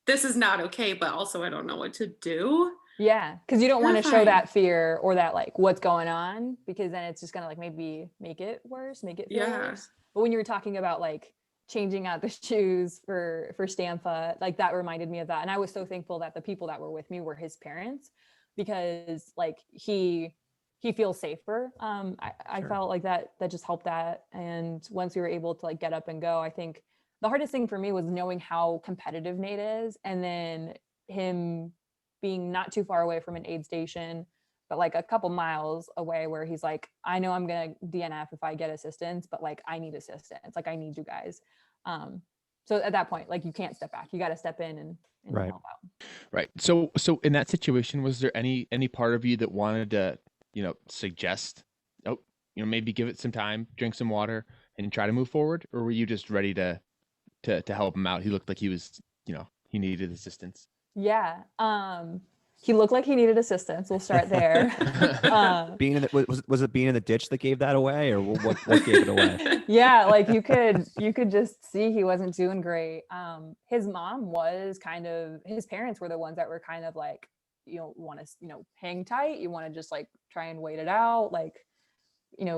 this is not okay, but also I don't know what to do. Yeah, because you don't want to show Terrifying. that fear or that like what's going on, because then it's just gonna like maybe make it worse, make it feel worse. But when you were talking about like changing out the shoes for Stampa, like that reminded me of that. And I was so thankful that the people that were with me were his parents, because like he feels safer. I Sure. felt like that just helped that. And once we were able to like get up and go, I think the hardest thing for me was knowing how competitive Nate is, and then him being not too far away from an aid station, but like a couple miles away, where he's like, I know I'm gonna DNF if I get assistance, but like I need assistance, like I need you guys. So at that point, like you can't step back, you got to step in and Right. help out. Right. So in that situation, was there any part of you that wanted to, suggest, maybe give it some time, drink some water, and try to move forward, or were you just ready to help him out? He looked like he was, he needed assistance. Yeah. He looked like he needed assistance. We'll start there. Being in the, was it being in the ditch that gave that away, or what gave it away? Yeah, like you could just see he wasn't doing great. His mom was his parents were the ones that were kind of like, you don't want to, hang tight. You want to just like try and wait it out. Like,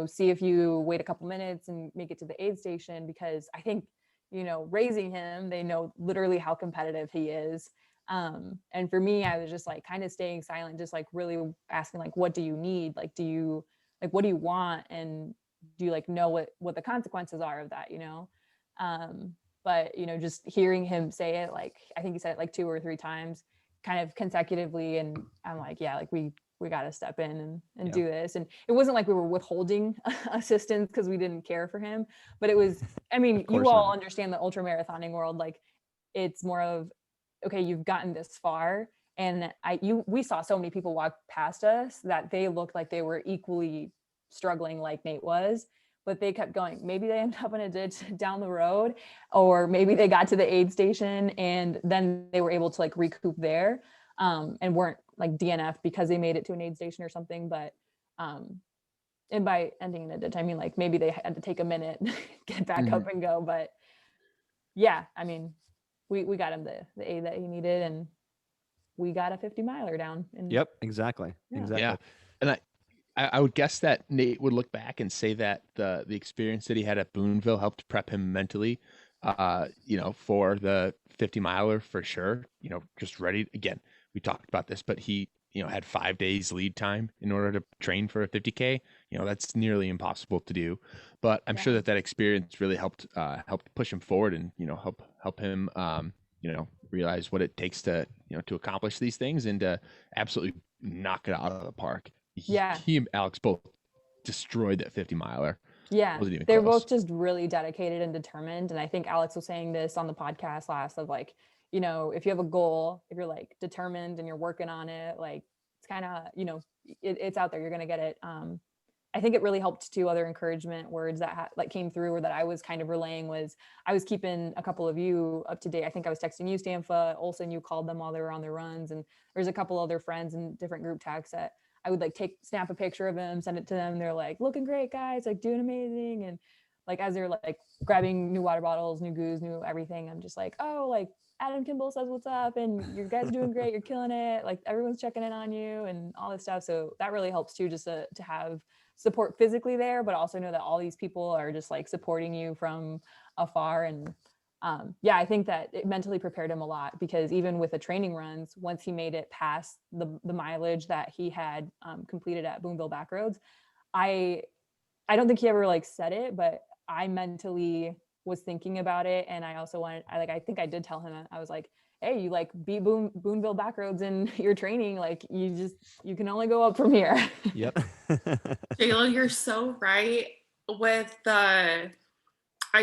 see if you wait a couple minutes and make it to the aid station, because I think, raising him, they know literally how competitive he is. And for me, I was just like kind of staying silent, just like really asking like, what do you need? Like, what do you want? And do you like know what the consequences are of that, but just hearing him say it, like I think he said it like 2 or 3 times kind of consecutively, and I'm like, yeah, like we got to step in and do this. And it wasn't like we were withholding assistance because we didn't care for him, but it was, I mean, you all understand the ultra marathoning world, like it's more of, okay, you've gotten this far, and we saw so many people walk past us that they looked like they were equally struggling like Nate was, but they kept going. Maybe they ended up in a ditch down the road, or maybe they got to the aid station and then they were able to like recoup there, and weren't like DNF because they made it to an aid station or something. But and by ending in a ditch, I mean like maybe they had to take a minute, get back up and go. But yeah, I mean, we got him the aid that he needed, and we got a 50 miler down. And Yep, exactly. Yeah. And I would guess that Nate would look back and say that the experience that he had at Boonville helped prep him mentally, for the 50 miler for sure. Just ready. Again, we talked about this, but he, had 5 days lead time in order to train for a 50K. That's nearly impossible to do. But I'm sure that experience really helped push him forward, and help him realize what it takes to to accomplish these things and to absolutely knock it out of the park. Yeah. He and Alex both destroyed that 50 miler. Yeah, they're both just really dedicated and determined. And I think Alex was saying this on the podcast last, of like, if you have a goal, if you're like determined and you're working on it, like it's kind of, it's out there, you're going to get it. I think it really helped too. Other encouragement words that came through, or that I was kind of relaying, was I was keeping a couple of you up to date. I think I was texting you, Stanfa, Olsen, you called them while they were on their runs. And there's a couple other friends in different group texts that I would like snap a picture of them, send it to them. They're like, looking great, guys, like doing amazing. And like, as they're like grabbing new water bottles, new goos, new everything, I'm just like, oh, like Adam Kimball says, what's up? And you guys are doing great. You're killing it. Like everyone's checking in on you and all this stuff. So that really helps too, just to have support physically there, but also know that all these people are just like supporting you from afar. And I think that it mentally prepared him a lot, because even with the training runs, once he made it past the mileage that he had completed at Boonville Backroads, I don't think he ever like said it, but I mentally was thinking about it. And I also I think I did tell him, I was like, hey, you like beat Boonville Backroads in your training, like you can only go up from here. Yep. Jayla, you're so right with I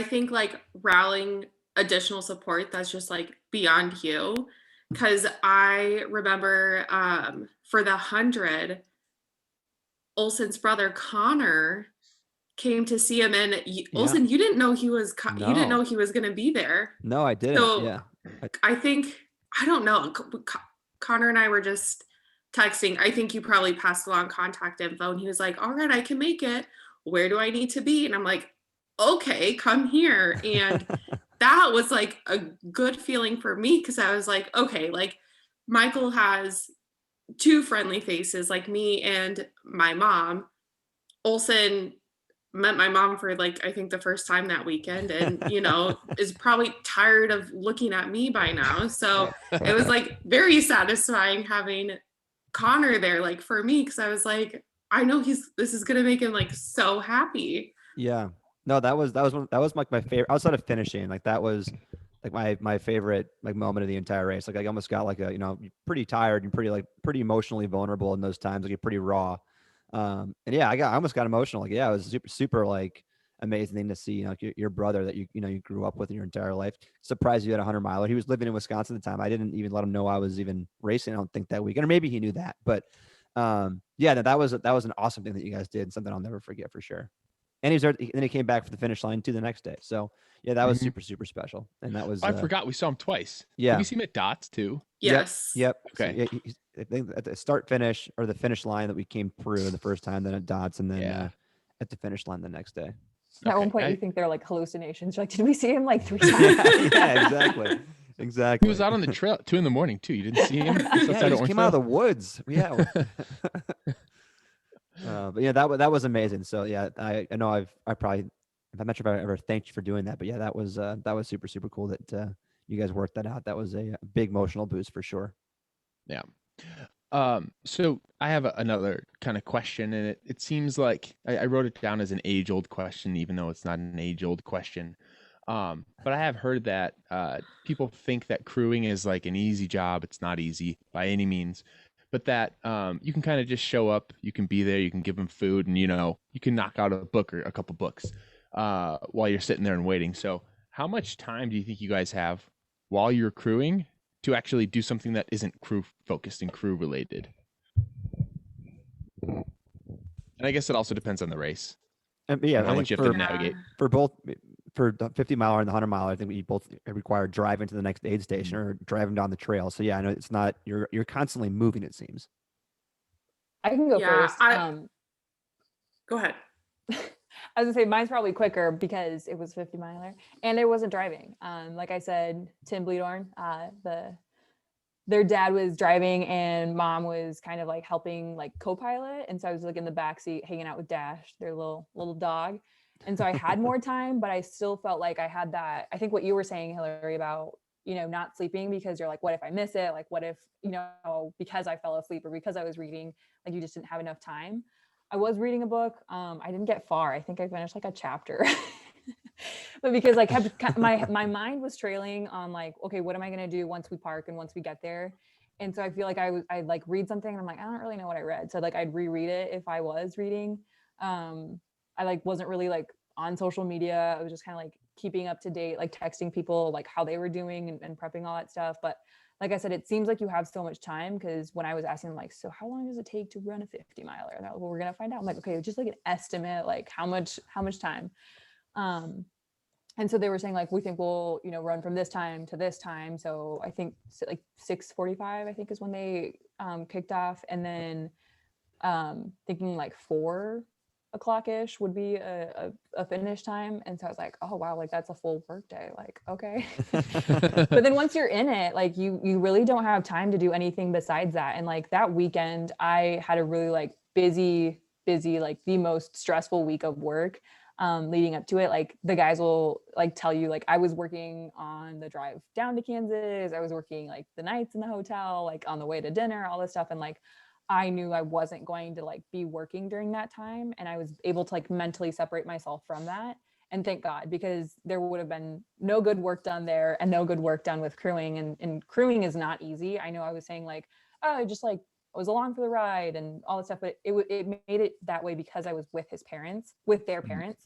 think like rallying additional support that's just like beyond you. Because I remember for the 100, Olsen's brother Connor came to see him, and Olsen, you didn't know he was you didn't know he was going to be there. No, I didn't. So I think, I don't know, Connor and I were just texting. I think you probably passed along contact info, and he was like, all right, I can make it. Where do I need to be? And I'm like, okay, come here. And that was like a good feeling for me, because I was like, okay, like Michael has 2 friendly faces, like me and my mom. Olsen met my mom for like, I think the first time that weekend, and is probably tired of looking at me by now. So it was like very satisfying having Connor there, like for me, because I was like, I know this is gonna make him like so happy. Yeah. No, that was like my favorite outside of finishing. Like that was like my favorite like moment of the entire race. Like I almost got like pretty tired and pretty emotionally vulnerable in those times. Like you're pretty raw. And yeah, I almost got emotional. Like, yeah, it was super like amazing thing to see, your brother that you grew up with in your entire life. Surprised you had a 100 miler. He was living in Wisconsin at the time. I didn't even let him know I was even racing, I don't think, that weekend, or maybe he knew that. But that was an awesome thing that you guys did, and something I'll never forget for sure. And then he came back for the finish line too the next day. So yeah, that was Mhm. super special. And that was I forgot we saw him twice. yeah. Did we see him at Dots too? Yes. Yep. So, Okay. yeah, I think at the start finish or the finish line that we came through the first time, then at Dots, and then Yeah. at the finish line the next day. At one Okay. point, you think they're like hallucinations. You're like, did we see him like 3 times? Yeah, exactly. Exactly. He was out on the trail at 2 a.m. too. You didn't see him? Just Yeah, he outside of just came out of Orangeville? the woods. Yeah. But yeah, that was amazing. So yeah, I know I'm not sure if I ever thanked you for doing that, but yeah, that was super super cool that you guys worked that out. That was a big emotional boost for sure. Yeah. So I have another kind of question, and it seems like I wrote it down as an age-old question, even though it's not an age-old question. But I have heard that people think that crewing is like an easy job. It's not easy by any means, but that you can kind of just show up, you can be there, you can give them food, and you can knock out a book or a couple books while you're sitting there and waiting. So how much time do you think you guys have while you're crewing to actually do something that isn't crew focused and crew related? And I guess it also depends on the race And yeah, and how I much think you have to navigate. for both for the 50 mile and the 100 mile, I think we both require driving to the next aid station or driving down the trail. So yeah, I know it's not you're constantly moving. It seems. I can go Yeah, first. Go ahead. I was gonna say mine's probably quicker because it was 50 miler and I wasn't driving. Like I said, Tim Bleedorn, their dad was driving and mom was kind of like helping like co-pilot. And so I was like in the back seat hanging out with Dash, their little dog. And so I had more time, but I still felt like I had that. I think what you were saying, Hilary, about, not sleeping because you're like, what if I miss it? Like, what if, because I fell asleep or because I was reading, like you just didn't have enough time. I was reading a book. I didn't get far. I think I finished like a chapter. But because I kept my mind was trailing on like, okay, what am I going to do once we park and once we get there? And so I feel like I'd like read something and I'm like, I don't really know what I read. So like I'd reread it if I was reading. I like wasn't really like on social media. I was just kind of like keeping up to date, like texting people like how they were doing and prepping all that stuff. But like I said, it seems like you have so much time because when I was asking them like, so how long does it take to run a 50 miler? And they're like, well, we're going to find out. I'm like, okay, just like an estimate, like how much time. And so they were saying like, we think we'll, run from this time to this time. So I think like 6:45, I think is when they kicked off. And then thinking like 4:00-ish would be a finish time. And so I was like, oh wow, like that's a full work day. Like, okay. But then once you're in it, like you really don't have time to do anything besides that. And like that weekend, I had a really like busy, like the most stressful week of work. Leading up to it, like the guys will like tell you, like I was working on the drive down to Kansas, I was working like the nights in the hotel, like on the way to dinner, all this stuff. And like I knew I wasn't going to like be working during that time, and I was able to like mentally separate myself from that. And thank God, because there would have been no good work done there and no good work done with crewing, and crewing is not easy. I know I was saying like, oh, I just like I was along for the ride and all this stuff, but it made it that way because I was with their parents.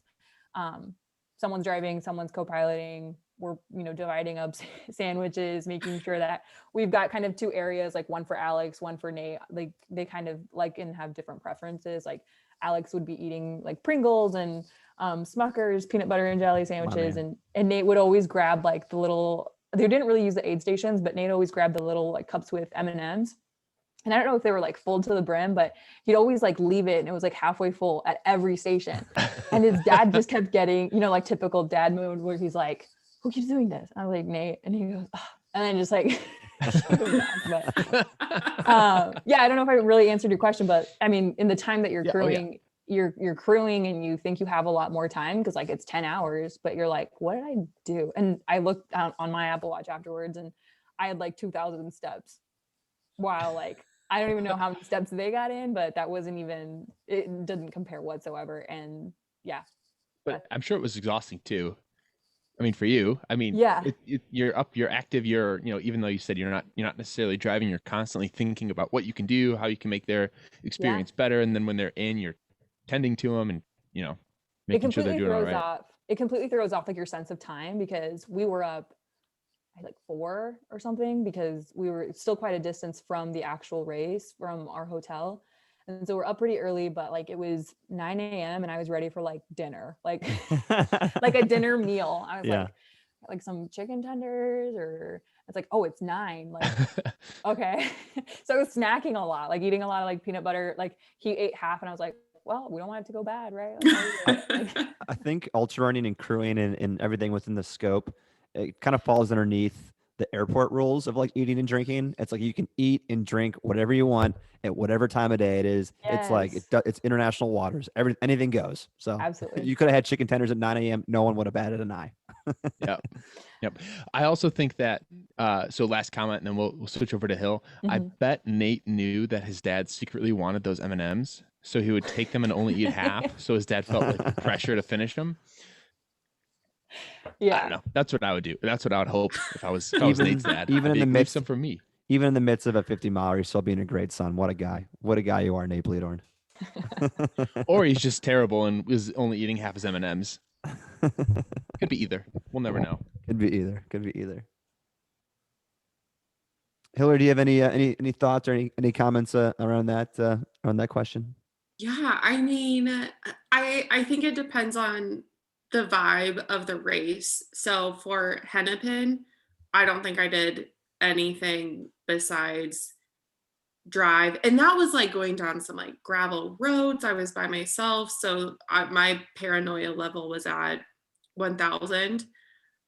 Someone's driving, someone's co-piloting. We're, dividing up sandwiches, making sure that we've got kind of two areas, like one for Alex, one for Nate. Like they kind of like and have different preferences. Like Alex would be eating like Pringles and Smucker's peanut butter and jelly sandwiches, and Nate would always grab like the little. They didn't really use the aid stations, but Nate always grabbed the little like cups with M&Ms. And I don't know if they were like full to the brim, but he'd always like leave it and it was like halfway full at every station. And his dad just kept getting, like typical dad mode where he's like, who keeps doing this? I was like, Nate. And he goes, oh. And then just like, yeah, I don't know if I really answered your question, but I mean, in the time that you're crewing, you're crewing and you think you have a lot more time because like it's 10 hours, but you're like, what did I do? And I looked on my Apple Watch afterwards and I had like 2,000 steps while like, I don't even know how many steps they got in, but that wasn't even, it didn't compare whatsoever. And yeah. But I'm sure it was exhausting too. I mean, for you, I mean, yeah, you're up, you're active, you're, even though you said you're not necessarily driving, you're constantly thinking about what you can do, how you can make their experience better. And then when they're in, you're tending to them and, making sure they're doing all right. It completely throws off like your sense of time because we were up at like 4 or something because we were still quite a distance from the actual race from our hotel. And so we're up pretty early, but like it was 9 a.m. and I was ready for like dinner, like like a dinner meal. I was Yeah. like some chicken tenders, or it's like, oh, it's 9. Like, okay. So I was snacking a lot, like eating a lot of like peanut butter. Like he ate half and I was like, well, we don't want it to go bad, right? Like, I'll eat it. Like, I think ultra running and crewing and everything within the scope, it kind of falls underneath the airport rules of like eating and drinking. It's like you can eat and drink whatever you want at whatever time of day it is. It's like yes, it's international waters. Anything goes. So absolutely. you could have had chicken tenders at 9 a.m. No one would have batted an eye. Yep. I also think that so last comment, and then we'll switch over to Hill. I Mhm. bet Nate knew that his dad secretly wanted those M&Ms, so he would take them and only eat half, so his dad felt like the pressure to finish them. I Yeah. don't know. That's what I would do. That's what I would hope if I was Nate's dad. even in the leave midst some for me. even in the midst of a 50-mile, you're still being a great son. What a guy. What a guy you are, Nate Bleedorn. Or he's just terrible and is only eating half his M&Ms. Could be either. We'll never know. Could be either. Hilary, do you have any thoughts or any comments around that question? Yeah, I mean, I think it depends on the vibe of the race. So for Hennepin, I don't think I did anything besides drive, and that was like going down some like gravel roads. I was by myself, so my paranoia level was at 1000.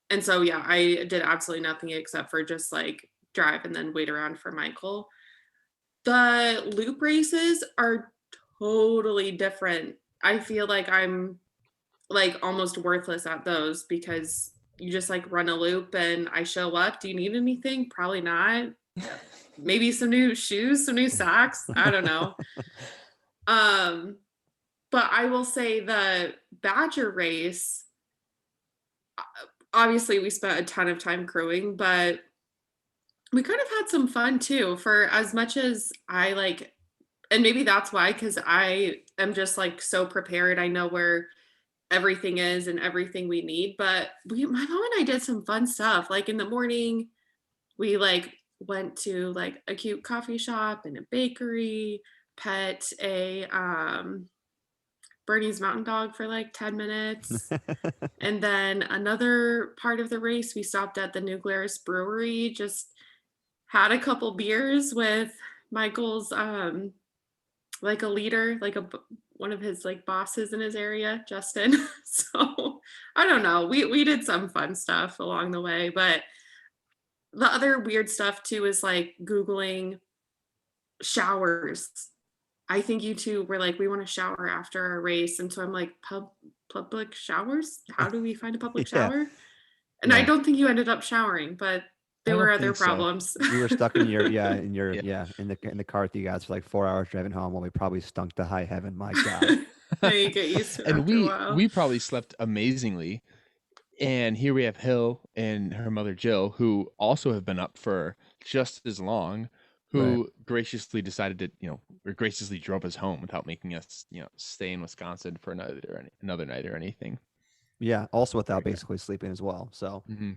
And so yeah, I did absolutely nothing except for just like drive and then wait around for Michael. The loop races are totally different. I feel like I'm like almost worthless at those because you just like run a loop and I show up. Do you need anything? Probably not. Maybe some new shoes, some new socks. I don't know. But I will say the Badger race, obviously we spent a ton of time crewing, but we kind of had some fun too. For as much as I like, and maybe that's why, because I am just like so prepared. I know where everything is and everything we need. But my mom and I did some fun stuff. Like in the morning, we like went to like a cute coffee shop and a bakery, pet a Bernie's Mountain Dog for like 10 minutes. And then another part of the race, we stopped at the New Glarus Brewery, just had a couple beers with Michael's like a leader, like one of his like bosses in his area, Justin. So I don't know. We did some fun stuff along the way, but the other weird stuff too is like Googling showers. I think you two were like, we want to shower after our race. And so I'm like, public showers? How do we find a public Yeah. shower? And I Yeah. don't think you ended up showering, but there I were don't other think so. problems. We were stuck in your Yeah. in the car with you guys for like 4 hours driving home while we probably stunk to high heaven. My God. Now you get used to it And after a while. we probably slept amazingly. And here we have Hill and her mother Jill, who also have been up for just as long, who graciously decided to, or graciously drove us home without making us, stay in Wisconsin for another night or anything. Yeah. Also without basically sleeping as well. So Mm-hmm.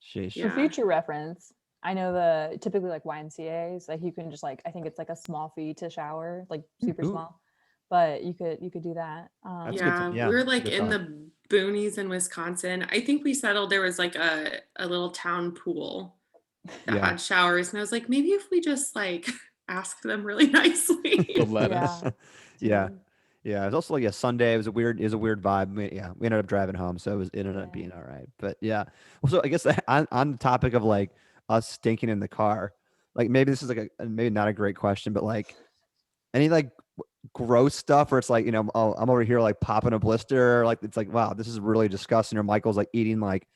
sheesh. Yeah. For future reference, I know typically like YMCA's, like you can just like, I think it's like a small fee to shower, like super Ooh. small, but you could do that. That's Yeah, good. Yeah. we were that's a like good in thought. the boonies in Wisconsin. I think we settled there was like a little town pool that Yeah. had showers. And I was like, maybe if we just like asked them really nicely. They'll let us. Yeah. Yeah. It was also like a Sunday. It was a weird vibe. We ended up driving home. So it ended up Yeah. being all right. But yeah. Well, so I guess on the topic of like us stinking in the car, like maybe this is like maybe not a great question, but like any like gross stuff where it's like, oh, I'm over here like popping a blister, like it's like, wow, this is really disgusting. Or Michael's like eating like,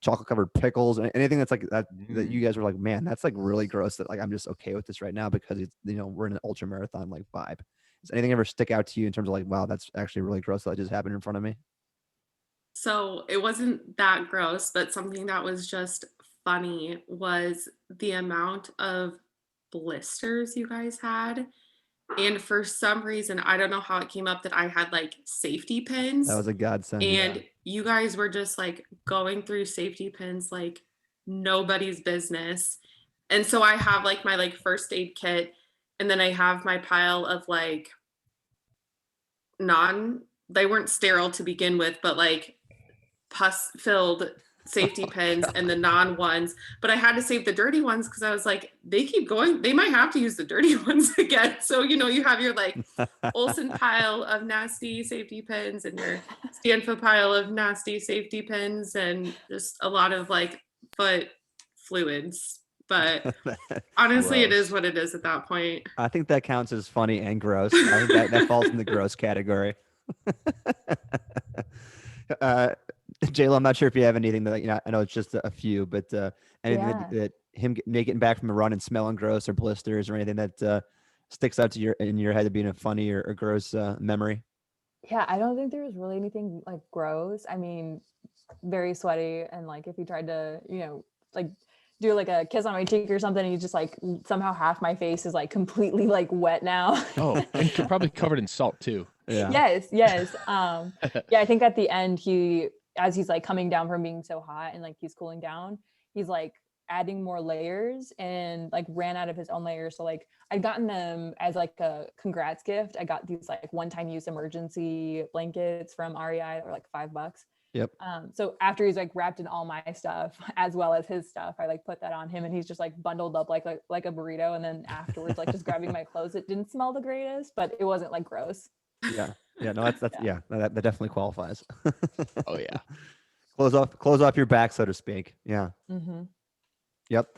chocolate covered pickles, and anything that's like that you guys were like, man, that's like really gross, that like I'm just okay with this right now because it's, we're in an ultra marathon like vibe. Does anything ever stick out to you in terms of like, wow, that's actually really gross that just happened in front of me? So it wasn't that gross, but something that was just funny was the amount of blisters you guys had. And for some reason, I don't know how it came up that I had like safety pins. That was a godsend. And you guys were just like going through safety pins like nobody's business. And so I have like my like first aid kit, And then I have my pile of like they weren't sterile to begin with, but like pus filled safety pins and the non ones. But I had to save the dirty ones because I was like, they keep going. They might have to use the dirty ones again. So, you have your like Olsen pile of nasty safety pins and your Stanfa pile of nasty safety pins and just a lot of like foot fluids. But honestly, it is Gross. what it is at that point. I think that counts as funny and gross. I think that falls in the gross category. J-Lo, I'm not sure if you have anything that, I know it's just a few, but anything Yeah. that him getting back from a run and smelling gross or blisters or anything that sticks out to in your head of being a funny or gross memory? Yeah, I don't think there was really anything like gross. I mean, very sweaty, and like if you tried to, like do like a kiss on my cheek or something, and you just like somehow half my face is like completely like wet now. Oh, and probably covered in salt too. Yeah. Yes. Yeah, I think at the end as he's like coming down from being so hot and like he's cooling down, he's like adding more layers and like ran out of his own layers. So like I'd gotten them as like a congrats gift. I got these like one-time use emergency blankets from REI that were like $5. Yep. So after he's like wrapped in all my stuff as well as his stuff, I like put that on him and he's just like bundled up like a burrito. And then afterwards, like just grabbing my clothes, it didn't smell the greatest, but it wasn't like gross. Yeah. Yeah. No, that's that definitely qualifies. Oh yeah. Close off your back, so to speak. Yeah. Mm-hmm. Yep.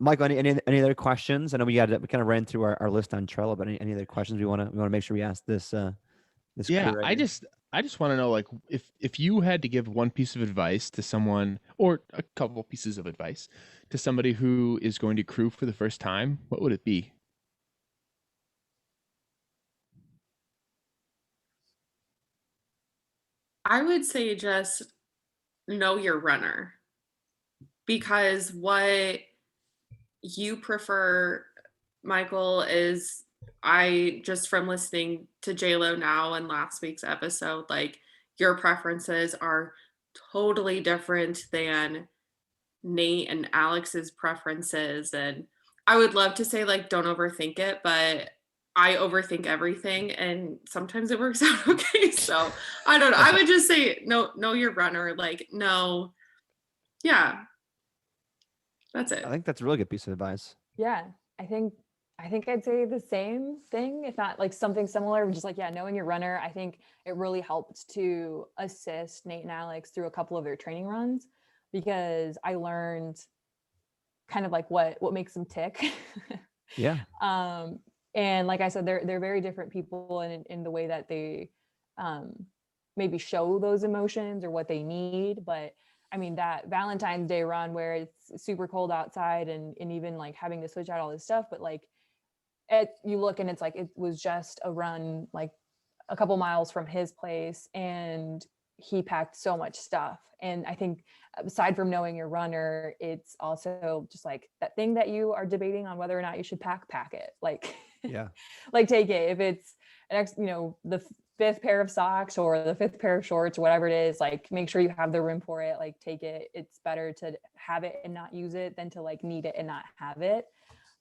Michael, any other questions? I know we kind of ran through our list on Trello, but any other questions we want to make sure we ask this Yeah, crew right I here? just want to know, like, if you had to give one piece of advice to someone, or a couple pieces of advice to somebody who is going to crew for the first time, what would it be? I would say just know your runner, because what you prefer, Michael, is I just from listening to JLo now and last week's episode, like your preferences are totally different than Nate and Alex's preferences. And I would love to say like don't overthink it, but I overthink everything and sometimes it works out okay. So I don't know. I would just say know your runner, like no. Yeah. That's it. I think that's a really good piece of advice. Yeah, I think I'd say the same thing, if not like something similar. Just like, yeah, knowing your runner, I think it really helped to assist Nate and Alex through a couple of their training runs, because I learned kind of like what makes them tick. Yeah. And like I said, they're very different people in the way that they maybe show those emotions or what they need. But I mean, that Valentine's Day run where it's super cold outside and even like having to switch out all this stuff, but like you look and it's like it was just a run like a couple miles from his place and he packed so much stuff. And I think aside from knowing your runner, it's also just like that thing that you are debating on whether or not you should pack it. Like, Yeah. like take it. If it's the fifth pair of socks or the fifth pair of shorts or whatever it is, like make sure you have the room for it. Like take it. It's better to have it and not use it than to like need it and not have it.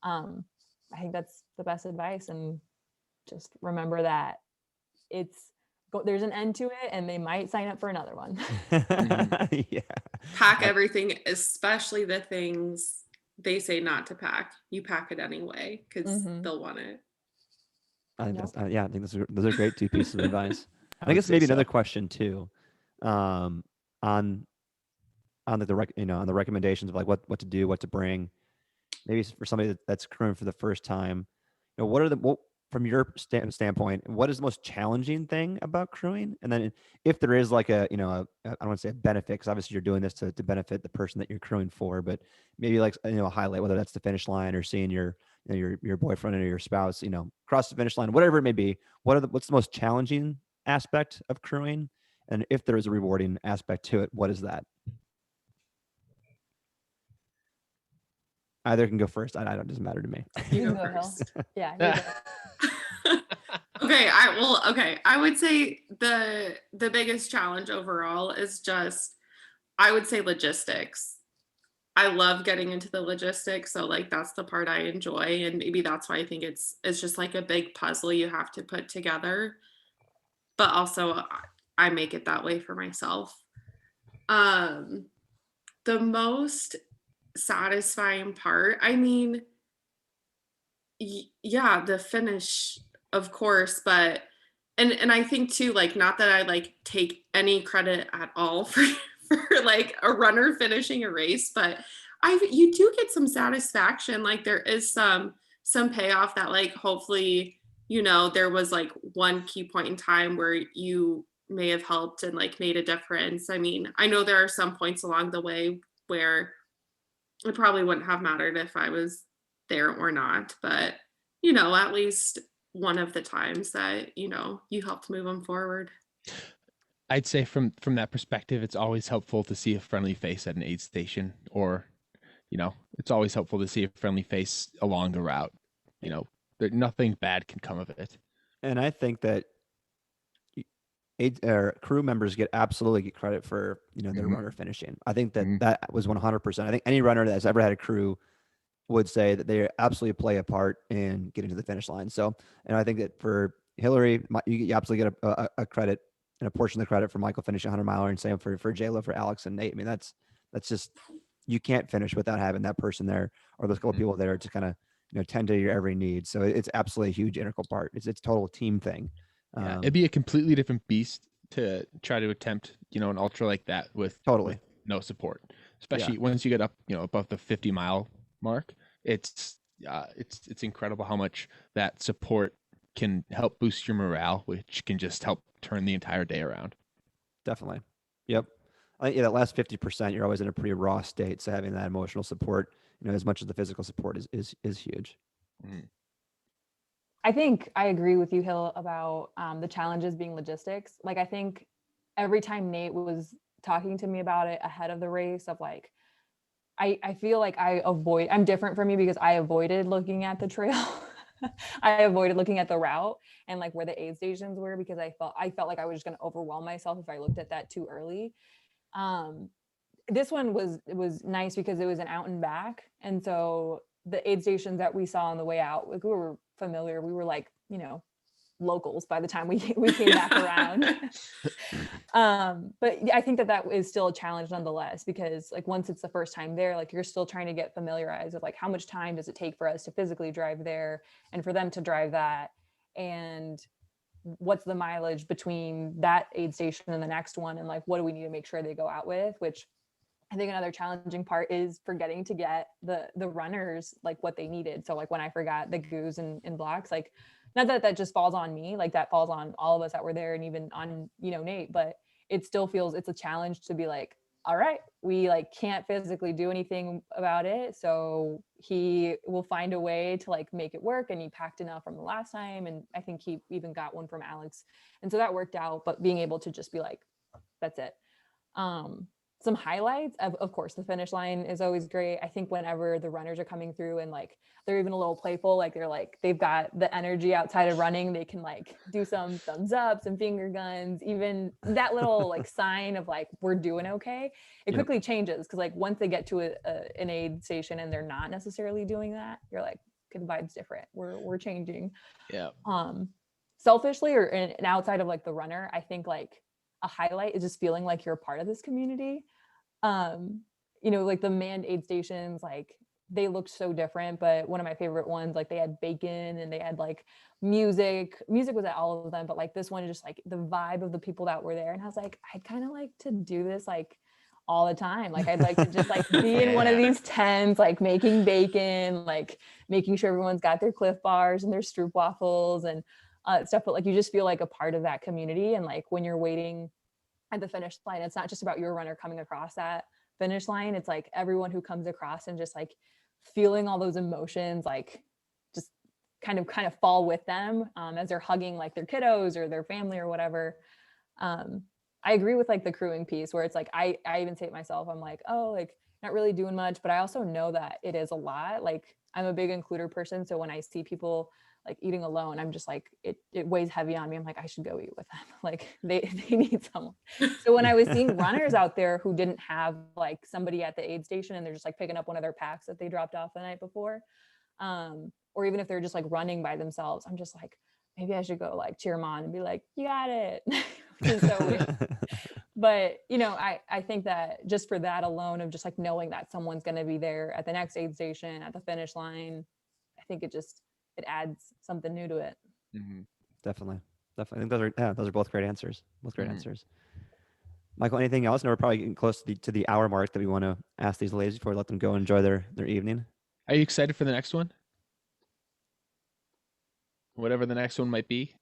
I think that's the best advice. And just remember that there's an end to it and they might sign up for another one. Yeah. Pack everything, especially the things they say not to pack. You pack it anyway because they'll want it. I think I think those are great two pieces of advice. I would guess say maybe so. another question too, on the recommendations of like what to do, what to bring. Maybe for somebody that's crewing for the first time, what from your standpoint, what is the most challenging thing about crewing? And then if there is like I don't want to say a benefit, because obviously you're doing this to benefit the person that you're crewing for, but maybe like a highlight, whether that's the finish line or seeing your boyfriend or your spouse, cross the finish line, whatever it may be. What's the most challenging aspect of crewing? And if there is a rewarding aspect to it, what is that? Either can go first. I don't. It doesn't matter to me. You You can go go, first. Hill. Yeah. You go. Okay, I would say the biggest challenge overall is just, I would say logistics. I love getting into the logistics. So like that's the part I enjoy. And maybe that's why I think it's just like a big puzzle you have to put together. But also I make it that way for myself. Um the most satisfying part, I mean, yeah, the finish, of course, but and I think too, like, not that I like take any credit at all for like a runner finishing a race, but I you do get some satisfaction. Like there is some payoff that like hopefully, there was like one key point in time where you may have helped and like made a difference. I mean, I know there are some points along the way where it probably wouldn't have mattered if I was there or not, but at least one of the times that, you helped move them forward. I'd say from that perspective, it's always helpful to see a friendly face at an aid station, or it's always helpful to see a friendly face along the route. Nothing bad can come of it. And I think that crew members absolutely get credit for their runner finishing. I think that that was 100%. I think any runner that's ever had a crew would say that they absolutely play a part in getting to the finish line. So, and I think that for Hilary, you absolutely get a credit and a portion of the credit for Michael finishing 100-miler, and same for J-Lo, for Alex and Nate. I mean, that's just, you can't finish without having that person there or those couple of people there to kind of tend to your every need. So it's absolutely a huge integral part. It's total team thing. Yeah, it'd be a completely different beast to try to attempt, an ultra like that with no support, especially once you get up, above the 50-mile mark. It's incredible how much that support can help boost your morale, which can just help turn the entire day around. Definitely. Yep. I think that last 50%, you're always in a pretty raw state. So having that emotional support, as much as the physical support is huge. Mm. I think I agree with you, Hill, about the challenges being logistics. Like, I think every time Nate was talking to me about it ahead of the race, of like, I feel like I'm different from you because I avoided looking at the trail. I avoided looking at the route and like where the aid stations were, because I felt like I was just going to overwhelm myself if I looked at that too early. This one was nice because it was an out and back. And so the aid stations that we saw on the way out, like, we were familiar. We were like, locals by the time we came back around. But I think that is still a challenge nonetheless, because like once it's the first time there, like you're still trying to get familiarized with like how much time does it take for us to physically drive there and for them to drive that, and what's the mileage between that aid station and the next one, and like what do we need to make sure they go out with, which I think another challenging part is forgetting to get the runners like what they needed. So like when I forgot the goos and blocks, like not that just falls on me, like that falls on all of us that were there, and even on Nate, but it still feels it's a challenge to be like, all right, we like can't physically do anything about it, so he will find a way to like make it work. And he packed enough from the last time, and I think he even got one from Alex, and so that worked out. But being able to just be like, that's it. Some highlights of course, the finish line is always great. I think whenever the runners are coming through and like they're even a little playful, like they've got the energy outside of running, they can like do some thumbs up, some finger guns, even that little like sign of like we're doing okay. It quickly changes, because like once they get to an aid station and they're not necessarily doing that, you're like, okay, the vibe's different, we're changing. Selfishly or and outside of like the runner, I think like a highlight is just feeling like you're a part of this community. Like the manned aid stations, like they looked so different, but one of my favorite ones, like they had bacon and they had like music was at all of them, but like this one is just like the vibe of the people that were there. And I was like, I'd kind of like to do this like all the time. Like I'd like to just like be in one of these tents, like making bacon, like making sure everyone's got their Cliff Bars and their Stroop waffles and stuff. But like you just feel like a part of that community. And like when you're waiting at the finish line, it's not just about your runner coming across that finish line. It's like everyone who comes across and just like feeling all those emotions, like just kind of fall with them as they're hugging like their kiddos or their family or whatever. I agree with like the crewing piece, where it's like I even say it myself, I'm like, oh, like not really doing much, but I also know that it is a lot. Like I'm a big includer person, so when I see people like eating alone, I'm just like, it weighs heavy on me. I'm like, I should go eat with them. Like they need someone. So when I was seeing runners out there who didn't have like somebody at the aid station and they're just like picking up one of their packs that they dropped off the night before, or even if they're just like running by themselves, I'm just like, maybe I should go like cheer them on and be like, you got it. Which is so weird. But, you know, I think that just for that alone of just like knowing that someone's going to be there at the next aid station, at the finish line, I think it adds something new to it. Definitely. I think those are both great answers. Both great answers. Michael, anything else? No, we're probably getting close to the hour mark that we want to ask these ladies before we let them go enjoy their evening. Are you excited for the next one? Whatever the next one might be.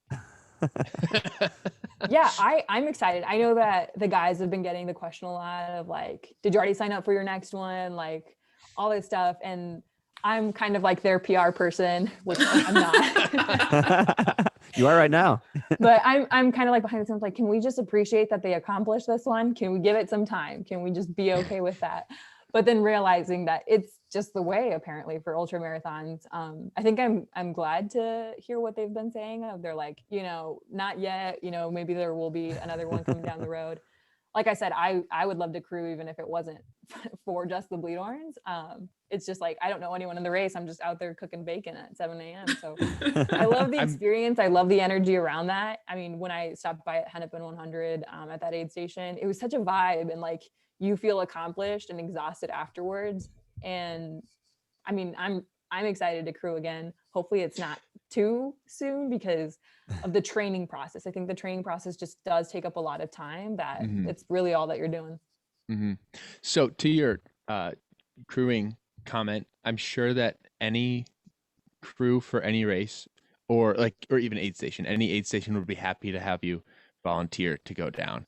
Yeah, I'm excited. I know that the guys have been getting the question a lot of like, did you already sign up for your next one? Like all this stuff. And I'm kind of like their PR person, which I'm not. You are right now. But I'm kind of like behind the scenes, like, can we just appreciate that they accomplished this one? Can we give it some time? Can we just be okay with that? But then realizing that it's just the way apparently for ultra marathons. I think I'm glad to hear what they've been saying. They're like, you know, not yet, you know, maybe there will be another one coming down the road. Like I said, I would love to crew even if it wasn't for just the bleed orange. It's just like, I don't know anyone in the race. I'm just out there cooking bacon at 7 a.m. So I love the experience. I love the energy around that. I mean, when I stopped by at Hennepin 100 at that aid station, it was such a vibe, and like you feel accomplished and exhausted afterwards. And I mean, I'm excited to crew again. Hopefully it's not too soon because of the training process. I think the training process just does take up a lot of time that it's really all that you're doing. So to your crewing comment, I'm sure that any crew for any race or even aid station, any aid station would be happy to have you volunteer to go down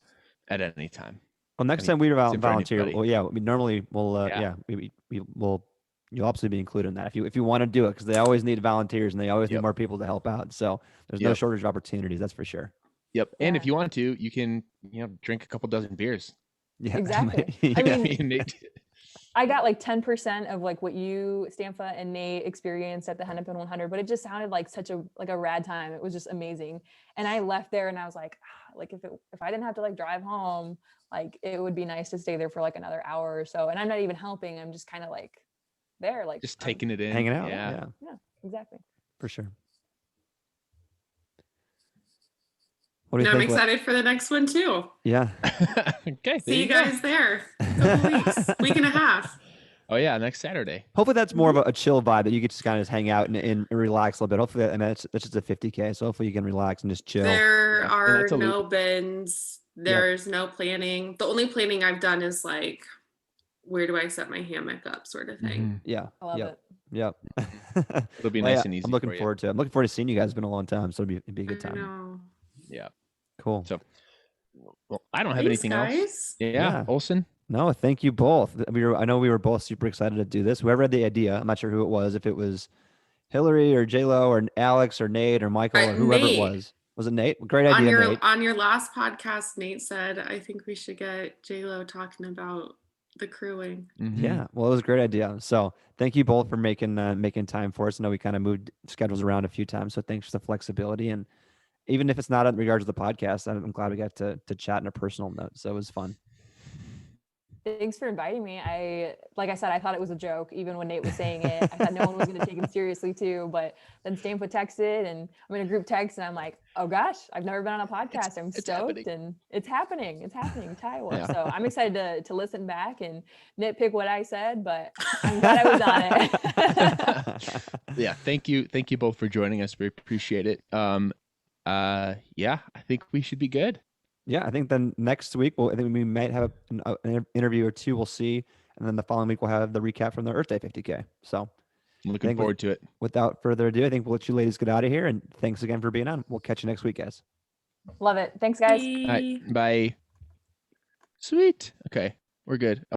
at any time. Well, next time we volunteer, anybody. well, yeah, we normally will. We will. You'll absolutely be included in that if you want to do it, because they always need volunteers and they always need more people to help out. So there's no shortage of opportunities. That's for sure. Yep. And if you want to, you can drink a couple dozen beers. Yeah, exactly. I mean, I got like 10% of like what you, Stanfa, and Nate experienced at the Hennepin 100, but it just sounded like such a rad time. It was just amazing. And I left there and I was like, if I didn't have to like drive home, like it would be nice to stay there for like another hour or so. And I'm not even helping. I'm just kind of like there, like just taking it in, hanging out. Yeah, exactly. For sure. I'm excited for the next one too. Yeah. Okay. See you guys there. A couple weeks, week and a half. Oh yeah, next Saturday. Hopefully that's more of a chill vibe that you get to just kind of hang out and relax a little bit. Hopefully, that's just a 50K, so hopefully you can relax and just chill. There are no bins. There's no planning. The only planning I've done is like, where do I set my hammock up, sort of thing. Yeah. I love it. Yep. It'll be nice and easy. I'm looking forward to it. I'm looking forward to seeing you guys. It's been a long time, so it'd be a good time. I know. Yeah. Cool. So, well, I don't have anything guys. else. Yeah. Olsen. No, thank you both. I know we were both super excited to do this. Whoever had the idea, I'm not sure who it was. If it was Hilary or J-Lo or Alex or Nate or Michael or whoever Nate. it was. Was it Nate? Great idea, Nate. On your last podcast, Nate said, I think we should get J-Lo talking about the crewing. Yeah, well, it was a great idea. So thank you both for making time for us. I know we kind of moved schedules around a few times, so thanks for the flexibility. And even if it's not in regards to the podcast, I'm glad we got to chat on a personal note. So it was fun. Thanks for inviting me. Like I said, I thought it was a joke, even when Nate was saying it. I thought no one was going to take him seriously too. But then Stanfa texted, and I'm in a group text, and I'm like, oh gosh, I've never been on a podcast. I'm stoked, and it's happening. It's happening, Chiowa. Yeah. So I'm excited to listen back and nitpick what I said, but I'm glad I was on it. Yeah, thank you both for joining us. We appreciate it. I think we should be good. Yeah, I think then next week I think we might have an interview or two. We'll see, and then the following week we'll have the recap from the Earth Day 50K. So, I'm looking forward to it. Without further ado, I think we'll let you ladies get out of here. And thanks again for being on. We'll catch you next week, guys. Love it. Thanks, guys. All right, bye. Sweet. Okay, we're good.